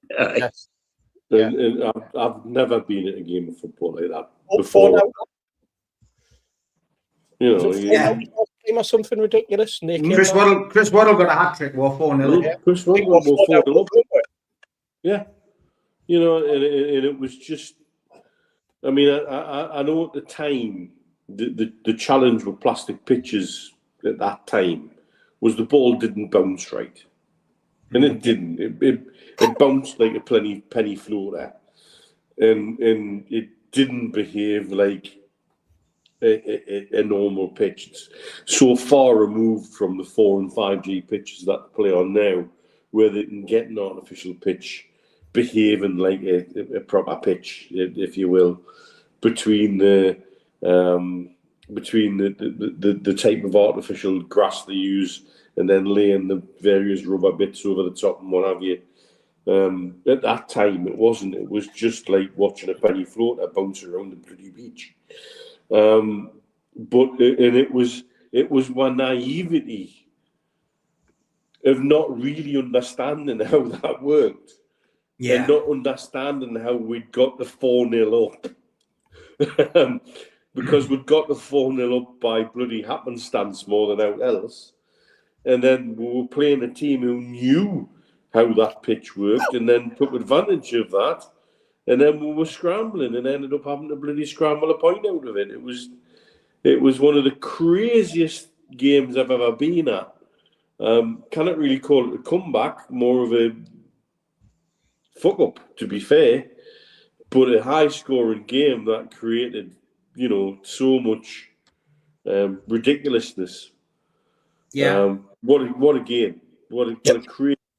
Yes. And I've never been at a game of football like that before. You know, or something ridiculous. Chris Waddle got a hat trick. 4-0. Yeah. Chris Waddle was 4-0. Yeah, you know, and it was just. I mean, I know at the time the challenge with plastic pitches at that time was the ball didn't bounce right, and it didn't. It bounced like a penny floater, and it didn't behave like a normal pitch. It's so far removed from the 4 and 5G pitches that they play on now, where they can get an artificial pitch behaving like a proper pitch, if you will, between the type of artificial grass they use and then laying the various rubber bits over the top and what have you. At that time, it wasn't. It was just like watching a penny floater bounce around the bloody beach. It was one naivety of not really understanding how that worked. Yeah. And not understanding how we'd got the 4-0 up. Because we'd got the 4-0 up by bloody happenstance more than out else. And then we were playing a team who knew how that pitch worked and then took advantage of that. And then we were scrambling and ended up having to bloody scramble a point out of it. It was one of the craziest games I've ever been at. Cannot really call it a comeback, more of a fuck up, to be fair, but a high scoring game that created, you know, so much ridiculousness. Yeah. What a game. What a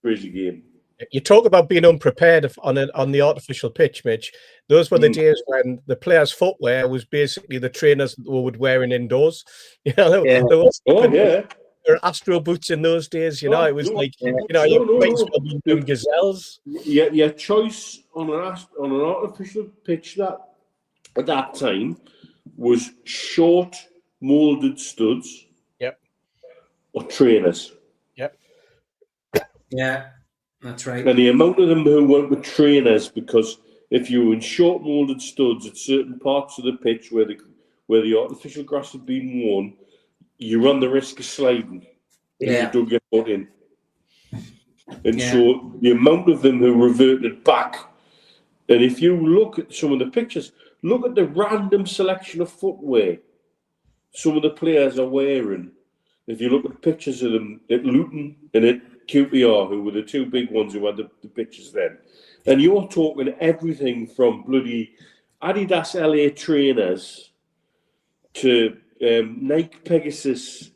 crazy game. You talk about being unprepared on the artificial pitch, Mitch. Those were the days when the players' footwear was basically the trainers that they were wearing indoors. You know, there was Astro boots in those days. You know, it was gazelles. Yeah, your choice on an artificial pitch that at that time was short molded studs. Yep. Or trainers. Yep. Yeah. That's right. And the amount of them who went with trainers, because if you were in short moulded studs at certain parts of the pitch where the artificial grass had been worn, you run the risk of sliding if you dug your foot in. And so the amount of them who reverted back, and if you look at some of the pictures, look at the random selection of footwear some of the players are wearing. If you look at pictures of them at Luton and at QPR, who were the two big ones who had the pictures then. And you're talking everything from bloody Adidas LA trainers to Nike Pegasus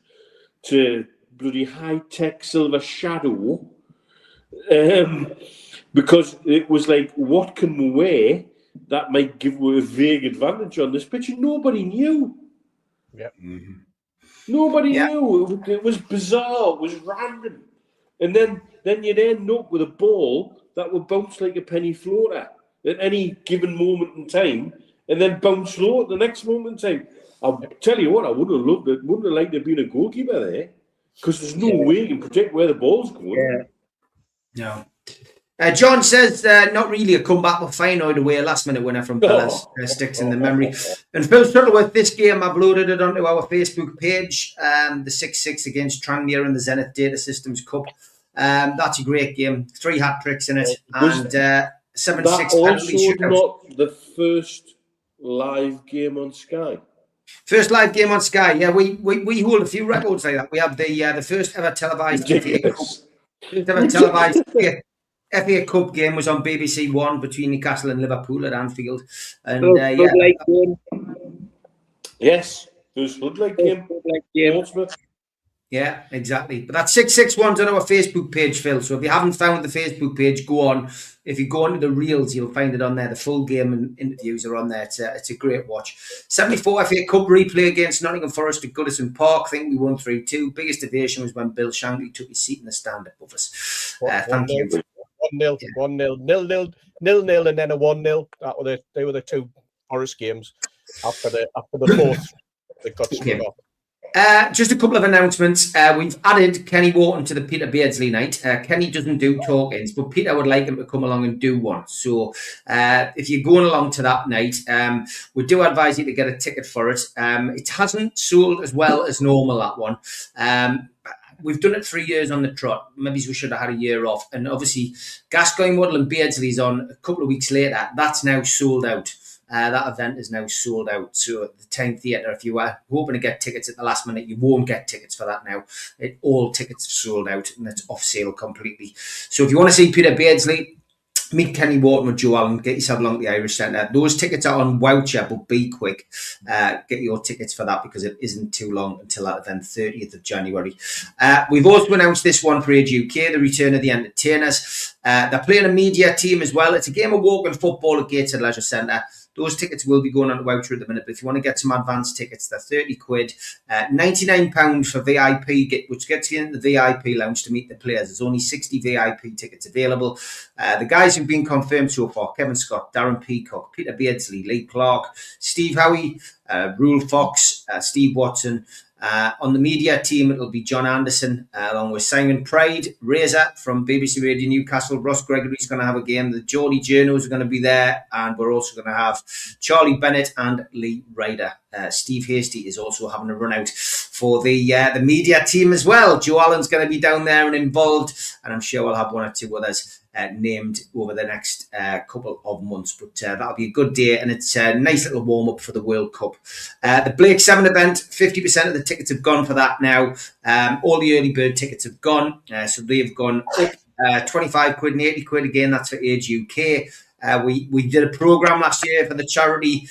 to bloody high-tech Silver Shadow. Because it was like, what can we wear that might give a vague advantage on this pitch? And nobody knew. Yep. Mm-hmm. Nobody knew. It was bizarre. It was random. And then you'd end up with a ball that would bounce like a penny floater at any given moment in time, and then bounce low at the next moment in time. I'll tell you what, I would have loved it. Wouldn't have liked to have been a goalkeeper there, because there's no way you can predict where the ball's going. Yeah. No. John says, not really a comeback, but fine out away, a last-minute winner from Palace. Sticks in the memory. And Phil Shuttleworth, this game, I've loaded it onto our Facebook page, the 6-6 against Tranmere in the Zenith Data Systems Cup. That's a great game. 3 hat-tricks in it. And 7-6 That penalty also shootout. not the first live game on Sky. First live game on Sky. Yeah, we hold a few records like that. We have the first ever televised FA Cup. First ever televised FA Cup game was on BBC One between Newcastle and Liverpool at Anfield, and Floodlight game. Yes, first floodlight game. Floodlight game. Portsmouth. yeah, exactly. But that 661's on our Facebook page, Phil. So if you haven't found the Facebook page, go on. If you go onto the reels, you'll find it on there. The full game and interviews are on there. It's a great watch. 74 FA Cup replay against Nottingham Forest at Goodison Park. I think we won 3-2. Biggest ovation was when Bill Shankly took his seat in the stand above us. Thank you. 1-0, 1-0, 0-0, and then a 1-0. They were the two Forest games after the fourth. They got struck off. Just a couple of announcements. We've added Kenny Wharton to the Peter Beardsley night. Kenny doesn't do talk-ins, but Peter would like him to come along and do one. So if you're going along to that night, we do advise you to get a ticket for it. It hasn't sold as well as normal, that one. We've done it 3 years on the trot. Maybe we should have had a year off. And obviously, Gascoigne, Waddle and Beardsley's on a couple of weeks later. That's now sold out. That event is now sold out. So at the Tyne Theatre, if you were hoping to get tickets at the last minute, you won't get tickets for that now. All tickets are sold out and it's off sale completely. So if you want to see Peter Beardsley, meet Kenny Wharton with Joe Allen, get yourself along to the Irish Centre. Those tickets are on voucher, but be quick. Get your tickets for that because it isn't too long until that event, 30th of January. We've also announced this one for Age UK, the return of the entertainers. They're playing a media team as well. It's a game of walking football at Gateshead Leisure Centre. Those tickets will be going on the voucher at the minute, but if you want to get some advance tickets, they're £30. £99 for VIP, which gets you into the VIP lounge to meet the players. There's only 60 VIP tickets available. The guys who've been confirmed so far: Kevin Scott, Darren Peacock, Peter Beardsley, Lee Clark, Steve Howie, Rule Fox, Steve Watson. On the media team, it'll be John Anderson, along with Simon Pride, Razor from BBC Radio Newcastle. Ross Gregory's going to have a game. The Geordie Journos are going to be there. And we're also going to have Charlie Bennett and Lee Ryder. Steve Hasty is also having a run out for the media team as well. Joe Allen's going to be down there and involved. And I'm sure we'll have one or two others named over the next couple of months, but that'll be a good day, and it's a nice little warm-up for the World Cup. The Blake 7 event, 50% of the tickets have gone for that now. All the early bird tickets have gone, so they've gone up £25 and £80 again. That's for Age UK. We did a programme last year for the charity.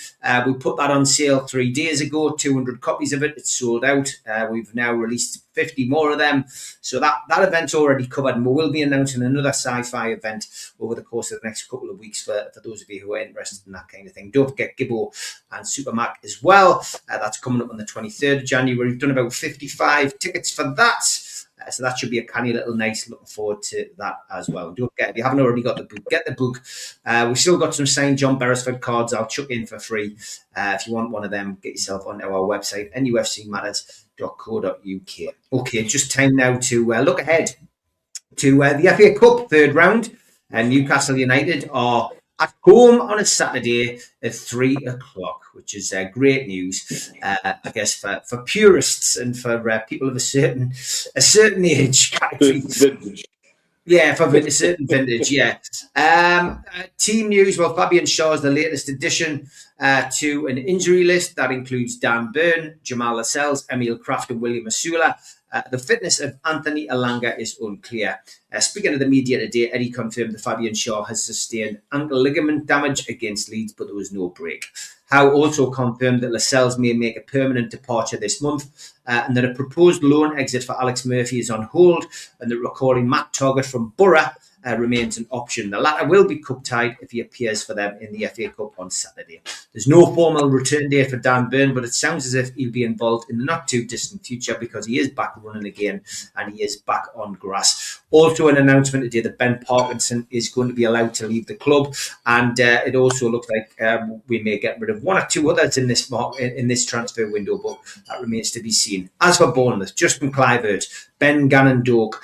We put that on sale 3 days ago, 200 copies of it. It's sold out. We've now released 50 more of them. So that event's already covered, and we will be announcing another sci-fi event over the course of the next couple of weeks for those of you who are interested in that kind of thing. Don't forget Gibbo and Supermac as well. That's coming up on the 23rd of January. We've done about 55 tickets for that. So that should be a canny little nice. Looking forward to that as well. Don't forget, if you haven't already got the book, get the book. We've still got some signed John Beresford cards I'll chuck in for free. If you want one of them, get yourself onto our website, nufcmatterspodcast.co.uk. Okay, just time now to look ahead to the FA Cup third round. And Newcastle United are at home on a Saturday at 3:00, which is great news, I guess, for purists and for people of a certain age. Vintage. Yeah, for a certain vintage, yeah. Team news, well, Fabian Shaw is the latest addition to an injury list. That includes Dan Burn, Jamal Lascelles, Emil Kraft and William Asula. The fitness of Anthony Elanga is unclear. Speaking of the media today, Eddie confirmed that Fabian Shaw has sustained ankle ligament damage against Leeds, but there was no break. Howe also confirmed that Lascelles may make a permanent departure this month, and that a proposed loan exit for Alex Murphy is on hold, and that recalling Matt Targett from Borough remains an option. The latter will be cup-tied if he appears for them in the FA Cup on Saturday. There's no formal return date for Dan Burn, but it sounds as if he'll be involved in the not-too-distant future because he is back running again and he is back on grass. Also an announcement today that Ben Parkinson is going to be allowed to leave the club, and it also looks like we may get rid of one or two others in this transfer window, but that remains to be seen. As for Bournemouth, Justin Kluivert, Ben Gannon-Doak,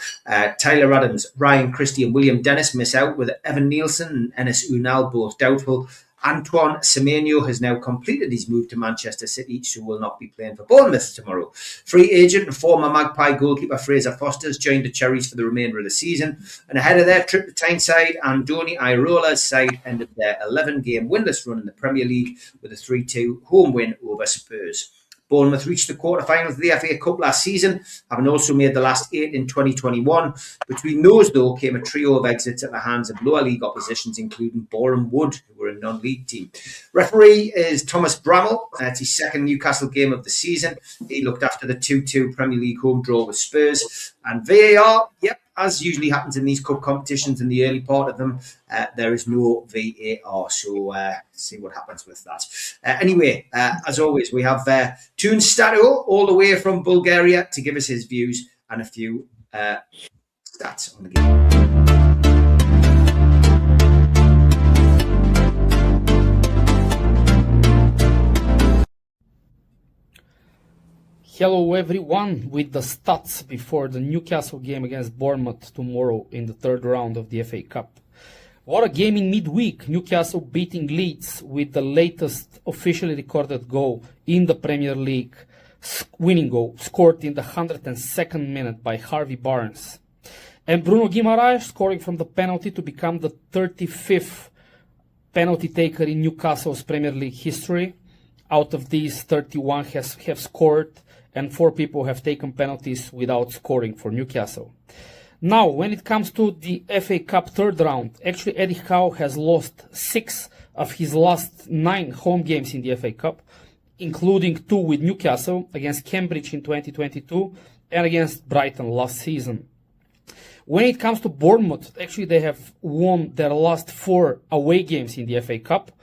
Tyler Adams, Ryan Christie and William Dennis miss out, with Evan Nielsen and Enes Unal both doubtful. Antoine Semenyo has now completed his move to Manchester City, so will not be playing for Bournemouth tomorrow. Free agent and former Magpie goalkeeper Fraser Foster's joined the Cherries for the remainder of the season. And ahead of their trip to Tyneside, Andoni Irola's side ended their 11-game winless run in the Premier League with a 3-2 home win over Spurs. Bournemouth reached the quarterfinals of the FA Cup last season, having also made the last 8 in 2021. Between those, though, came a trio of exits at the hands of lower league oppositions, including Boreham Wood, who were a non-league team. Referee is Thomas Bramall. It's his second Newcastle game of the season. He looked after the 2-2 Premier League home draw with Spurs. And VAR, as usually happens in these cup competitions in the early part of them, there is no VAR. So see what happens with that. Anyway, as always, we have Tyne Stato all the way from Bulgaria to give us his views and a few stats on the game. Hello everyone, with the stats before the Newcastle game against Bournemouth tomorrow in the third round of the FA Cup. What a game in midweek, Newcastle beating Leeds with the latest officially recorded goal in the Premier League, winning goal scored in the 102nd minute by Harvey Barnes. And Bruno Guimaraes scoring from the penalty to become the 35th penalty taker in Newcastle's Premier League history. Out of these, 31 have scored, and 4 people have taken penalties without scoring for Newcastle. Now, when it comes to the FA Cup third round, actually Eddie Howe has lost 6 of his last 9 home games in the FA Cup, including 2 with Newcastle against Cambridge in 2022 and against Brighton last season. When it comes to Bournemouth, actually they have won their last 4 away games in the FA Cup,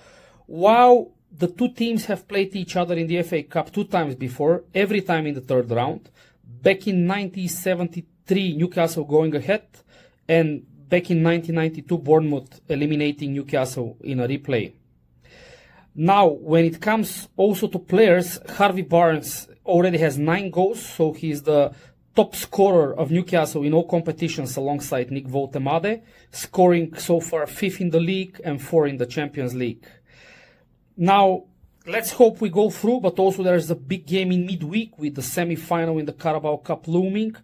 while the 2 teams have played each other in the FA Cup 2 times before, every time in the third round. Back in 1973, Newcastle going ahead, and back in 1992, Bournemouth eliminating Newcastle in a replay. Now, when it comes also to players, Harvey Barnes already has 9 goals, so he's the top scorer of Newcastle in all competitions alongside Nick Woltemade, scoring so far 5th in the league and 4 in the Champions League. Now, let's hope we go through, but also there's a big game in midweek with the semi-final in the Carabao Cup looming,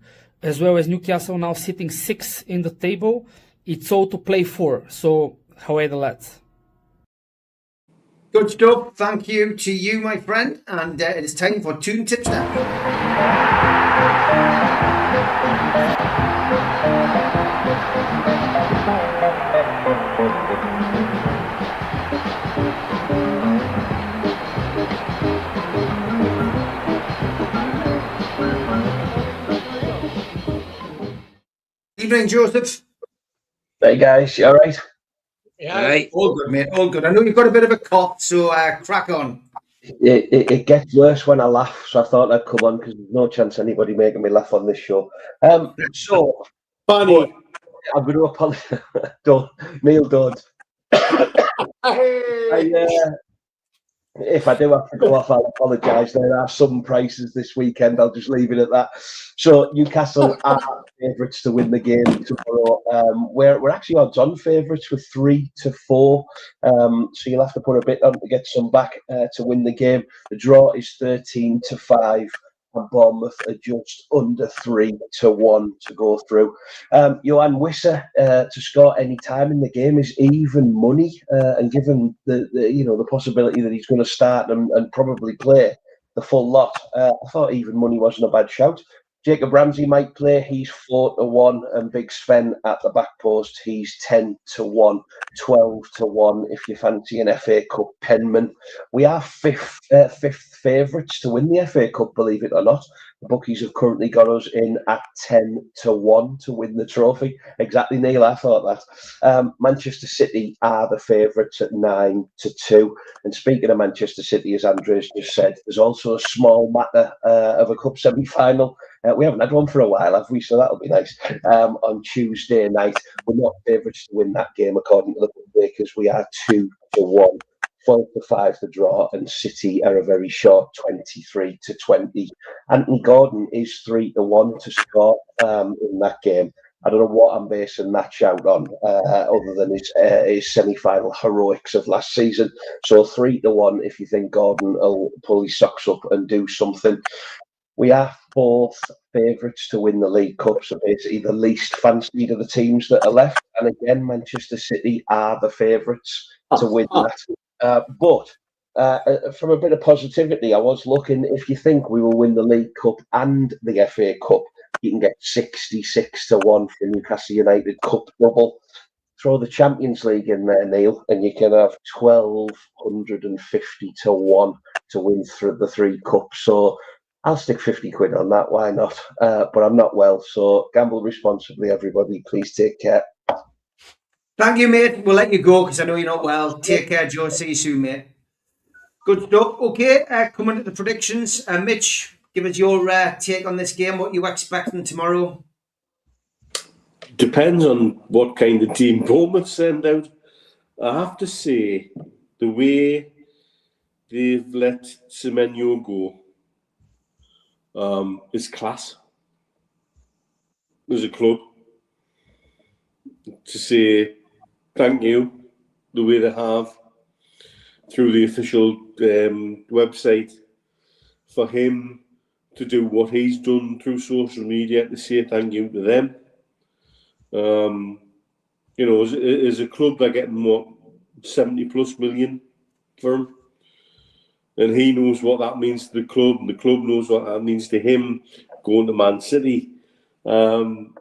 as well as Newcastle now sitting 6th in the table. It's all to play for, so how are the lads? Good stuff. Thank you to you, my friend. And it is time for Tyne Tips now. Evening, Joseph. Hey guys, you all right? Yeah, Right. All good, mate. All good. I know you've got a bit of a cough, so crack on. It gets worse when I laugh, so I thought I'd come on because there's no chance anybody making me laugh on this show. So Funny. I'm going to apologize. Neil, don't. If I do have to go off, I'll apologise. There are some prices this weekend. I'll just leave it at that. So Newcastle are favourites to win the game tomorrow. We're actually odds-on favourites with 3-4. So you'll have to put a bit on to get some back to win the game. The draw is 13-5. And Bournemouth are just under 3-1 to go through. Johan Wissa to score any time in the game is even money, and given the possibility that he's going to start and probably play the full lot, I thought even money wasn't a bad shout. Jacob Ramsey might play. He's 4-1, and Big Sven at the back post. He's 10-1, 12-1 if you fancy an FA Cup penman. We are fifth favourites to win the FA Cup, believe it or not. The bookies have currently got us in at 10-1 to win the trophy. Exactly, Neil. I thought that. Manchester City are the favourites at 9-2. And speaking of Manchester City, as Andres just said, there's also a small matter of a cup semi-final. We haven't had one for a while, have we? So that'll be nice. On Tuesday night, we're not favourites to win that game, according to the bookmakers. We are 2-1, 12-5 the draw, and City are a very short 23-20. Anthony Gordon is 3-1 to score in that game. I don't know what I'm basing that shout on, other than his semi-final heroics of last season. So 3-1 if you think Gordon will pull his socks up and do something. We are both favourites to win the League Cup, so basically the least fancied of the teams that are left. And again, Manchester City are the favourites to win that. But from a bit of positivity, I was looking, if you think we will win the League Cup and the FA Cup, you can get 66-1 for Newcastle United Cup double. Throw the Champions League in there, Neil, and you can have 1,250-1 to win through the 3 cups. So I'll stick 50 quid on that. Why not? But I'm not well, so gamble responsibly, everybody. Please take care. Thank you, mate. We'll let you go because I know you're not well. Take care, Joe. See you soon, mate. Good stuff. Okay, coming to the predictions. Mitch, give us your take on this game. What you expecting tomorrow? Depends on what kind of team Bournemouth send out. I have to say, the way they've let Semenyo go is class. As a club, to say thank you the way they have through the official website, for him to do what he's done through social media, to say thank you to them. You know, as a club, they're getting what, 70+ million for him, and he knows what that means to the club, and the club knows what that means to him going to Man City. But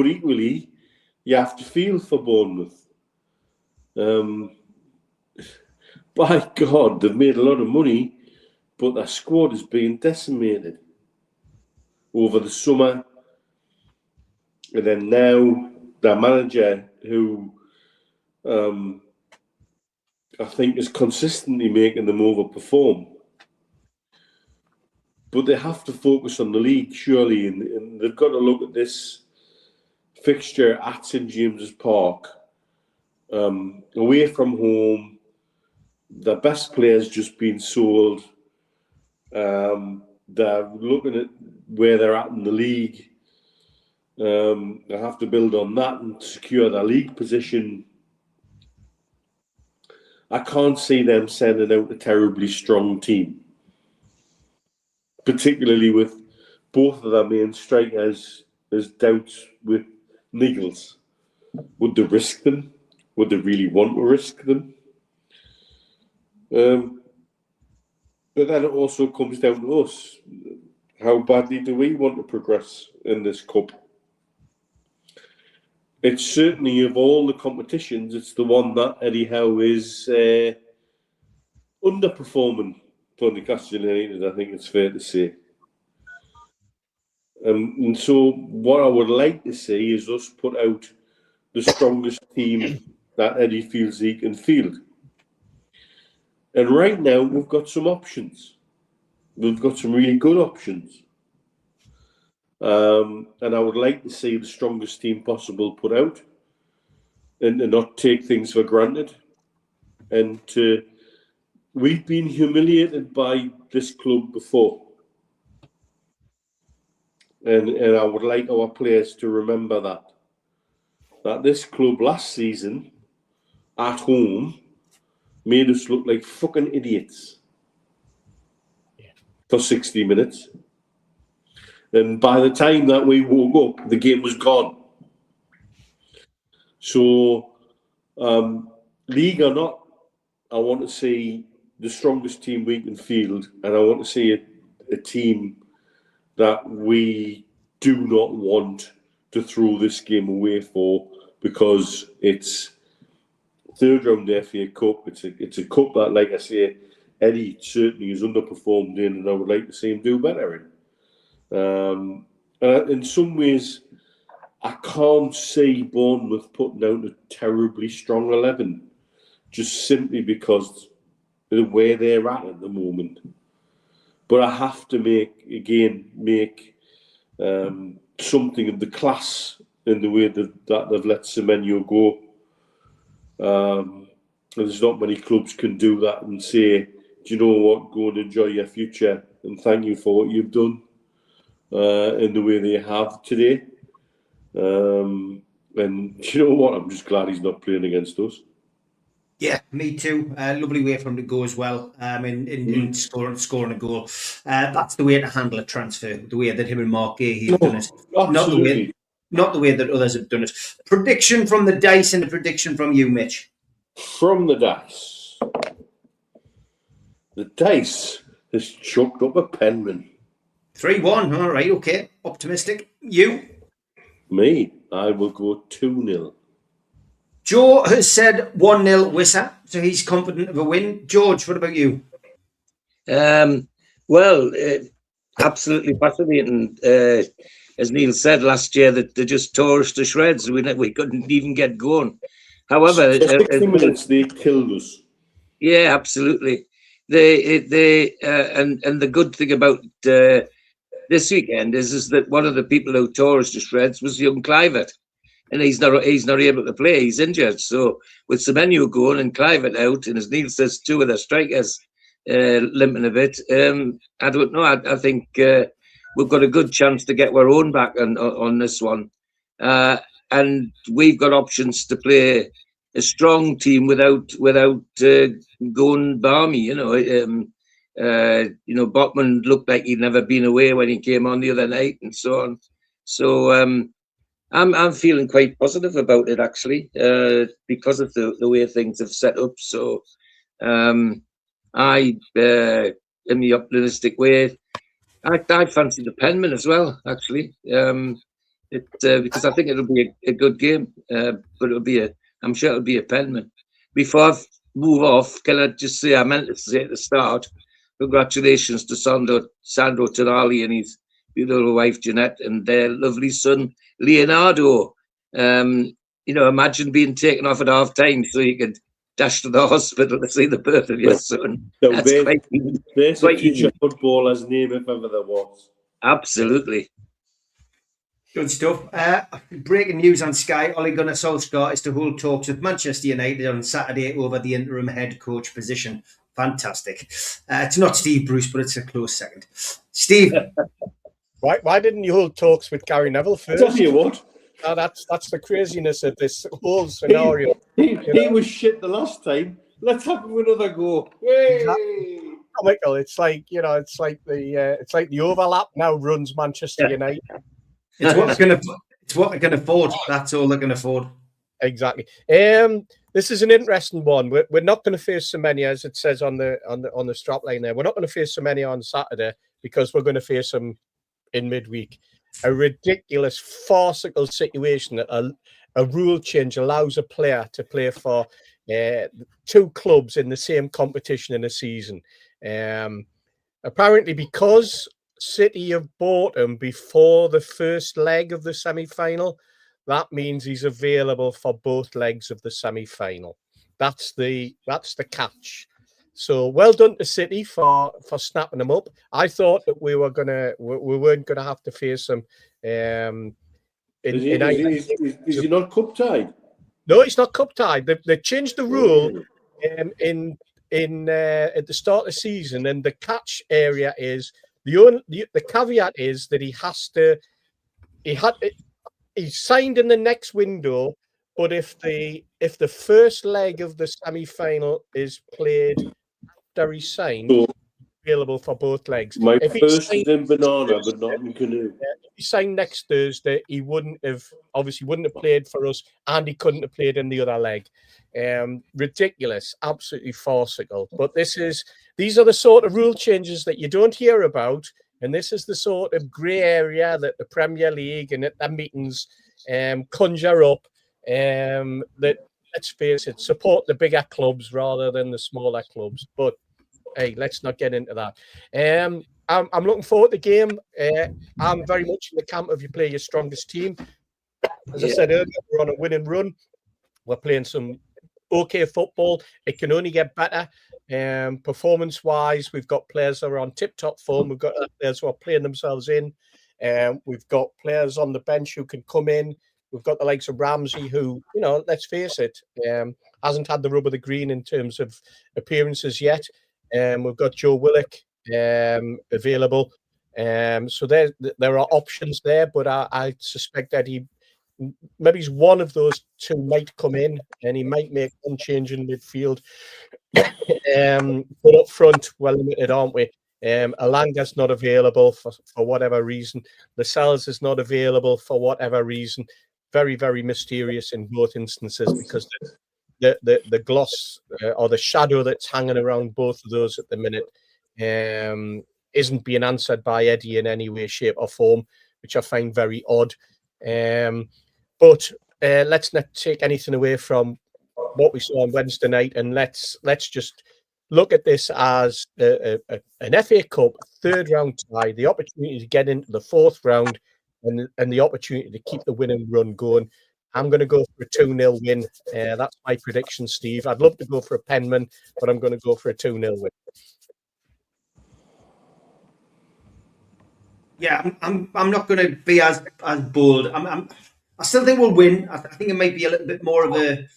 equally, you have to feel for Bournemouth. By God, they've made a lot of money, but their squad is being decimated over the summer. And then now, their manager, who I think is consistently making them overperform. But they have to focus on the league, surely, and they've got to look at this fixture at St James's Park, away from home. The best players just been sold. They're looking at where they're at in the league. They have to build on that and secure their league position. I can't see them sending out a terribly strong team, particularly with both of their main strikers. There's doubts with Nichols. Would they risk them? Would they really want to risk them? But then it also comes down to us. How badly do we want to progress in this cup? It's certainly, of all the competitions, it's the one that Eddie Howe is underperforming for Newcastle United, I think it's fair to say. And so what I would like to see is us put out the strongest team that Eddie feels he can field. And right now, we've got some options. We've got some really good options. And I would like to see the strongest team possible put out and not take things for granted. And we've been humiliated by this club before. And I would like our players to remember that this club last season at home made us look like fucking idiots for 60 minutes. And by the time that we woke up, the game was gone. So, league or not, I want to see the strongest team we can field, and I want to see a team that we do not want to throw this game away for, because it's third round FA Cup. It's a cup that, like I say, Eddie certainly has underperformed in, and I would like to see him do better in. And in some ways, I can't see Bournemouth putting out a terribly strong 11, just simply because of the way they're at the moment. But I have to make something of the class in the way that they've let Semenyo go. There's not many clubs can do that and say, do you know what, go and enjoy your future and thank you for what you've done. in the way they have today. And you know what? I'm just glad he's not playing against us. Yeah, me too. Lovely way for him to go as well. In scoring a goal. That's the way to handle a transfer. The way that him and Mark Gahey have done it. Absolutely. Not the way that others have done it. Prediction from the dice and a prediction from you, Mitch. From the dice. The dice has chucked up a penman. 3-1. All right, okay. Optimistic. You? Me, I will go 2-0. Joe has said 1-0 Wissa, so he's confident of a win. George, what about you? Absolutely fascinating. As Neil said last year, that they just tore us to shreds. We couldn't even get going. However, for 60 minutes they killed us. Yeah, absolutely. And the good thing about this weekend is that one of the people who tore us to shreds was young Clivett, and he's not able to play. He's injured. So with Semenyo going and Clivett out, and as Neil says, two of the strikers limping a bit, I don't know. I think we've got a good chance to get our own back on this one, and we've got options to play a strong team without going balmy. Botman looked like he'd never been away when he came on the other night, and so on. So I'm feeling quite positive about it actually, because of the way things have set up. So I, in the optimistic way, I fancy the penman as well actually. Because I think it'll be a good game, but I'm sure it'll be a penman. Before I move off, can I just say, I meant to say at the start, congratulations to Sandro Tonali and his beautiful wife Jeanette and their lovely son Leonardo. Imagine being taken off at half time so you could dash to the hospital to see the birth of your son. So That's there's a future footballer's name if ever there was. Absolutely. Good stuff. Breaking news on Sky: Ole Gunnar Solskjaer is to hold talks with Manchester United on Saturday over the interim head coach position. Fantastic. It's not Steve Bruce, but it's a close second. Steve, why didn't you hold talks with Gary Neville first? Tell you what. No, that's the craziness of this whole scenario. He was shit the last time. Let's have him another go. Hey! Michael, it's like the overlap now runs Manchester United. It's what they can afford. That's all they can afford. Exactly. This is an interesting one. We're not going to face Semenyo, as it says on the strap line there. We're not going to face Semenyo on Saturday because we're going to face him in midweek. A ridiculous, farcical situation that a rule change allows a player to play for two clubs in the same competition in a season. Apparently, because City have bought him before the first leg of the semi-final, that means he's available for both legs of the semi-final. That's the catch. So well done to City for snapping him up. I thought that we weren't gonna have to face him. Is he not cup tied? No, he's not cup tied. They changed the rule in at the start of the season, and the catch area is the caveat is that he signed in the next window, but if the first leg of the semi-final is played after he signed, available for both legs. My first is in banana, but not in canoe. If he signed next Thursday, he wouldn't have played for us, and he couldn't have played in the other leg. Ridiculous, absolutely farcical. But these are the sort of rule changes that you don't hear about, and this is the sort of grey area that the Premier League and at their meetings conjure up. That, let's face it, support the bigger clubs rather than the smaller clubs. But hey, let's not get into that. I'm looking forward to the game. I'm very much in the camp of you play your strongest team. As I said earlier, we're on a winning run. We're playing some okay football. It can only get better. Performance-wise, we've got players that are on tip-top form. We've got players who are playing themselves in. We've got players on the bench who can come in. We've got the likes of Ramsey, who, let's face it, hasn't had the rub of the green in terms of appearances yet. We've got Joe Willock available. So there are options there, but I suspect that maybe he's one of those two might come in and he might make one change in midfield. But up front, we're limited, aren't we? Alanga's not available for whatever reason. Lascelles is not available for whatever reason. Very, very mysterious in both instances because the gloss or the shadow that's hanging around both of those at the minute isn't being answered by Eddie in any way, shape, or form, which I find very odd. But let's not take anything away from what we saw on Wednesday night, and let's just look at this as an FA Cup third round tie, the opportunity to get into the fourth round, and the opportunity to keep the winning run going. I'm going to go for a 2-0 win. That's my prediction, Steve. I'd love to go for a penman, but I'm going to go for a 2-0 win. Yeah, I'm not going to be as bold. I still think we'll win. I think it might be a little bit more of a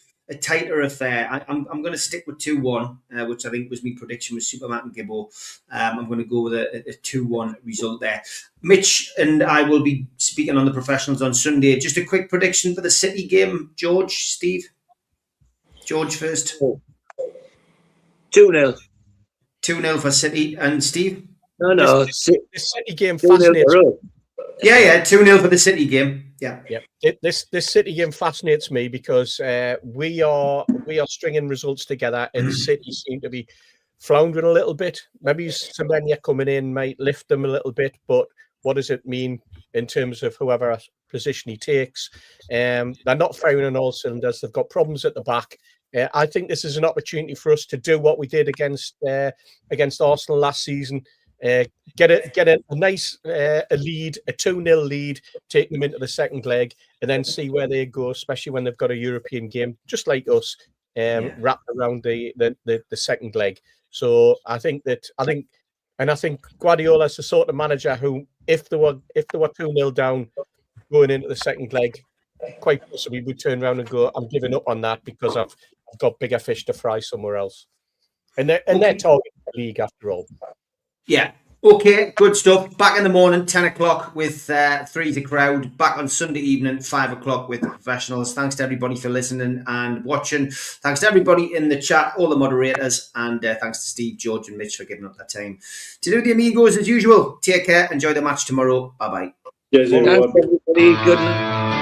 tighter affair. I'm going to stick with 2-1, which I think was my prediction with Superman and Gibbo. I'm going to go with a 2-1 result there. Mitch and I will be speaking on the professionals on Sunday. Just a quick prediction for the City game, George, Steve. George first. 2-0. 2-0 for City, and Steve. No. The City game fascinates me. Yeah, 2-0 for the City game. Yeah. This City game fascinates me because we are stringing results together, and City seem to be floundering a little bit. Maybe Semenya coming in might lift them a little bit, but what does it mean in terms of whoever position he takes? They're not firing on all cylinders. They've got problems at the back. I think this is an opportunity for us to do what we did against Arsenal last season. Get a nice lead, a 2-0 lead, take them into the second leg, and then see where they go, especially when they've got a European game, just like us, wrapped around the second leg. So I think Guardiola's the sort of manager who, if they were 2-0 down going into the second leg, quite possibly would turn around and go, I'm giving up on that because I've got bigger fish to fry somewhere else. And they're targeting the league after all. Yeah. Okay, good stuff. Back in the morning, 10 o'clock with 3 to crowd. Back on Sunday evening, 5 o'clock with the professionals. Thanks to everybody for listening and watching. Thanks to everybody in the chat, all the moderators, and thanks to Steve, George, and Mitch for giving up their time to do the Amigos as usual. Take care. Enjoy the match tomorrow. Bye-bye. Yes, everyone. Thanks, everybody. Good night.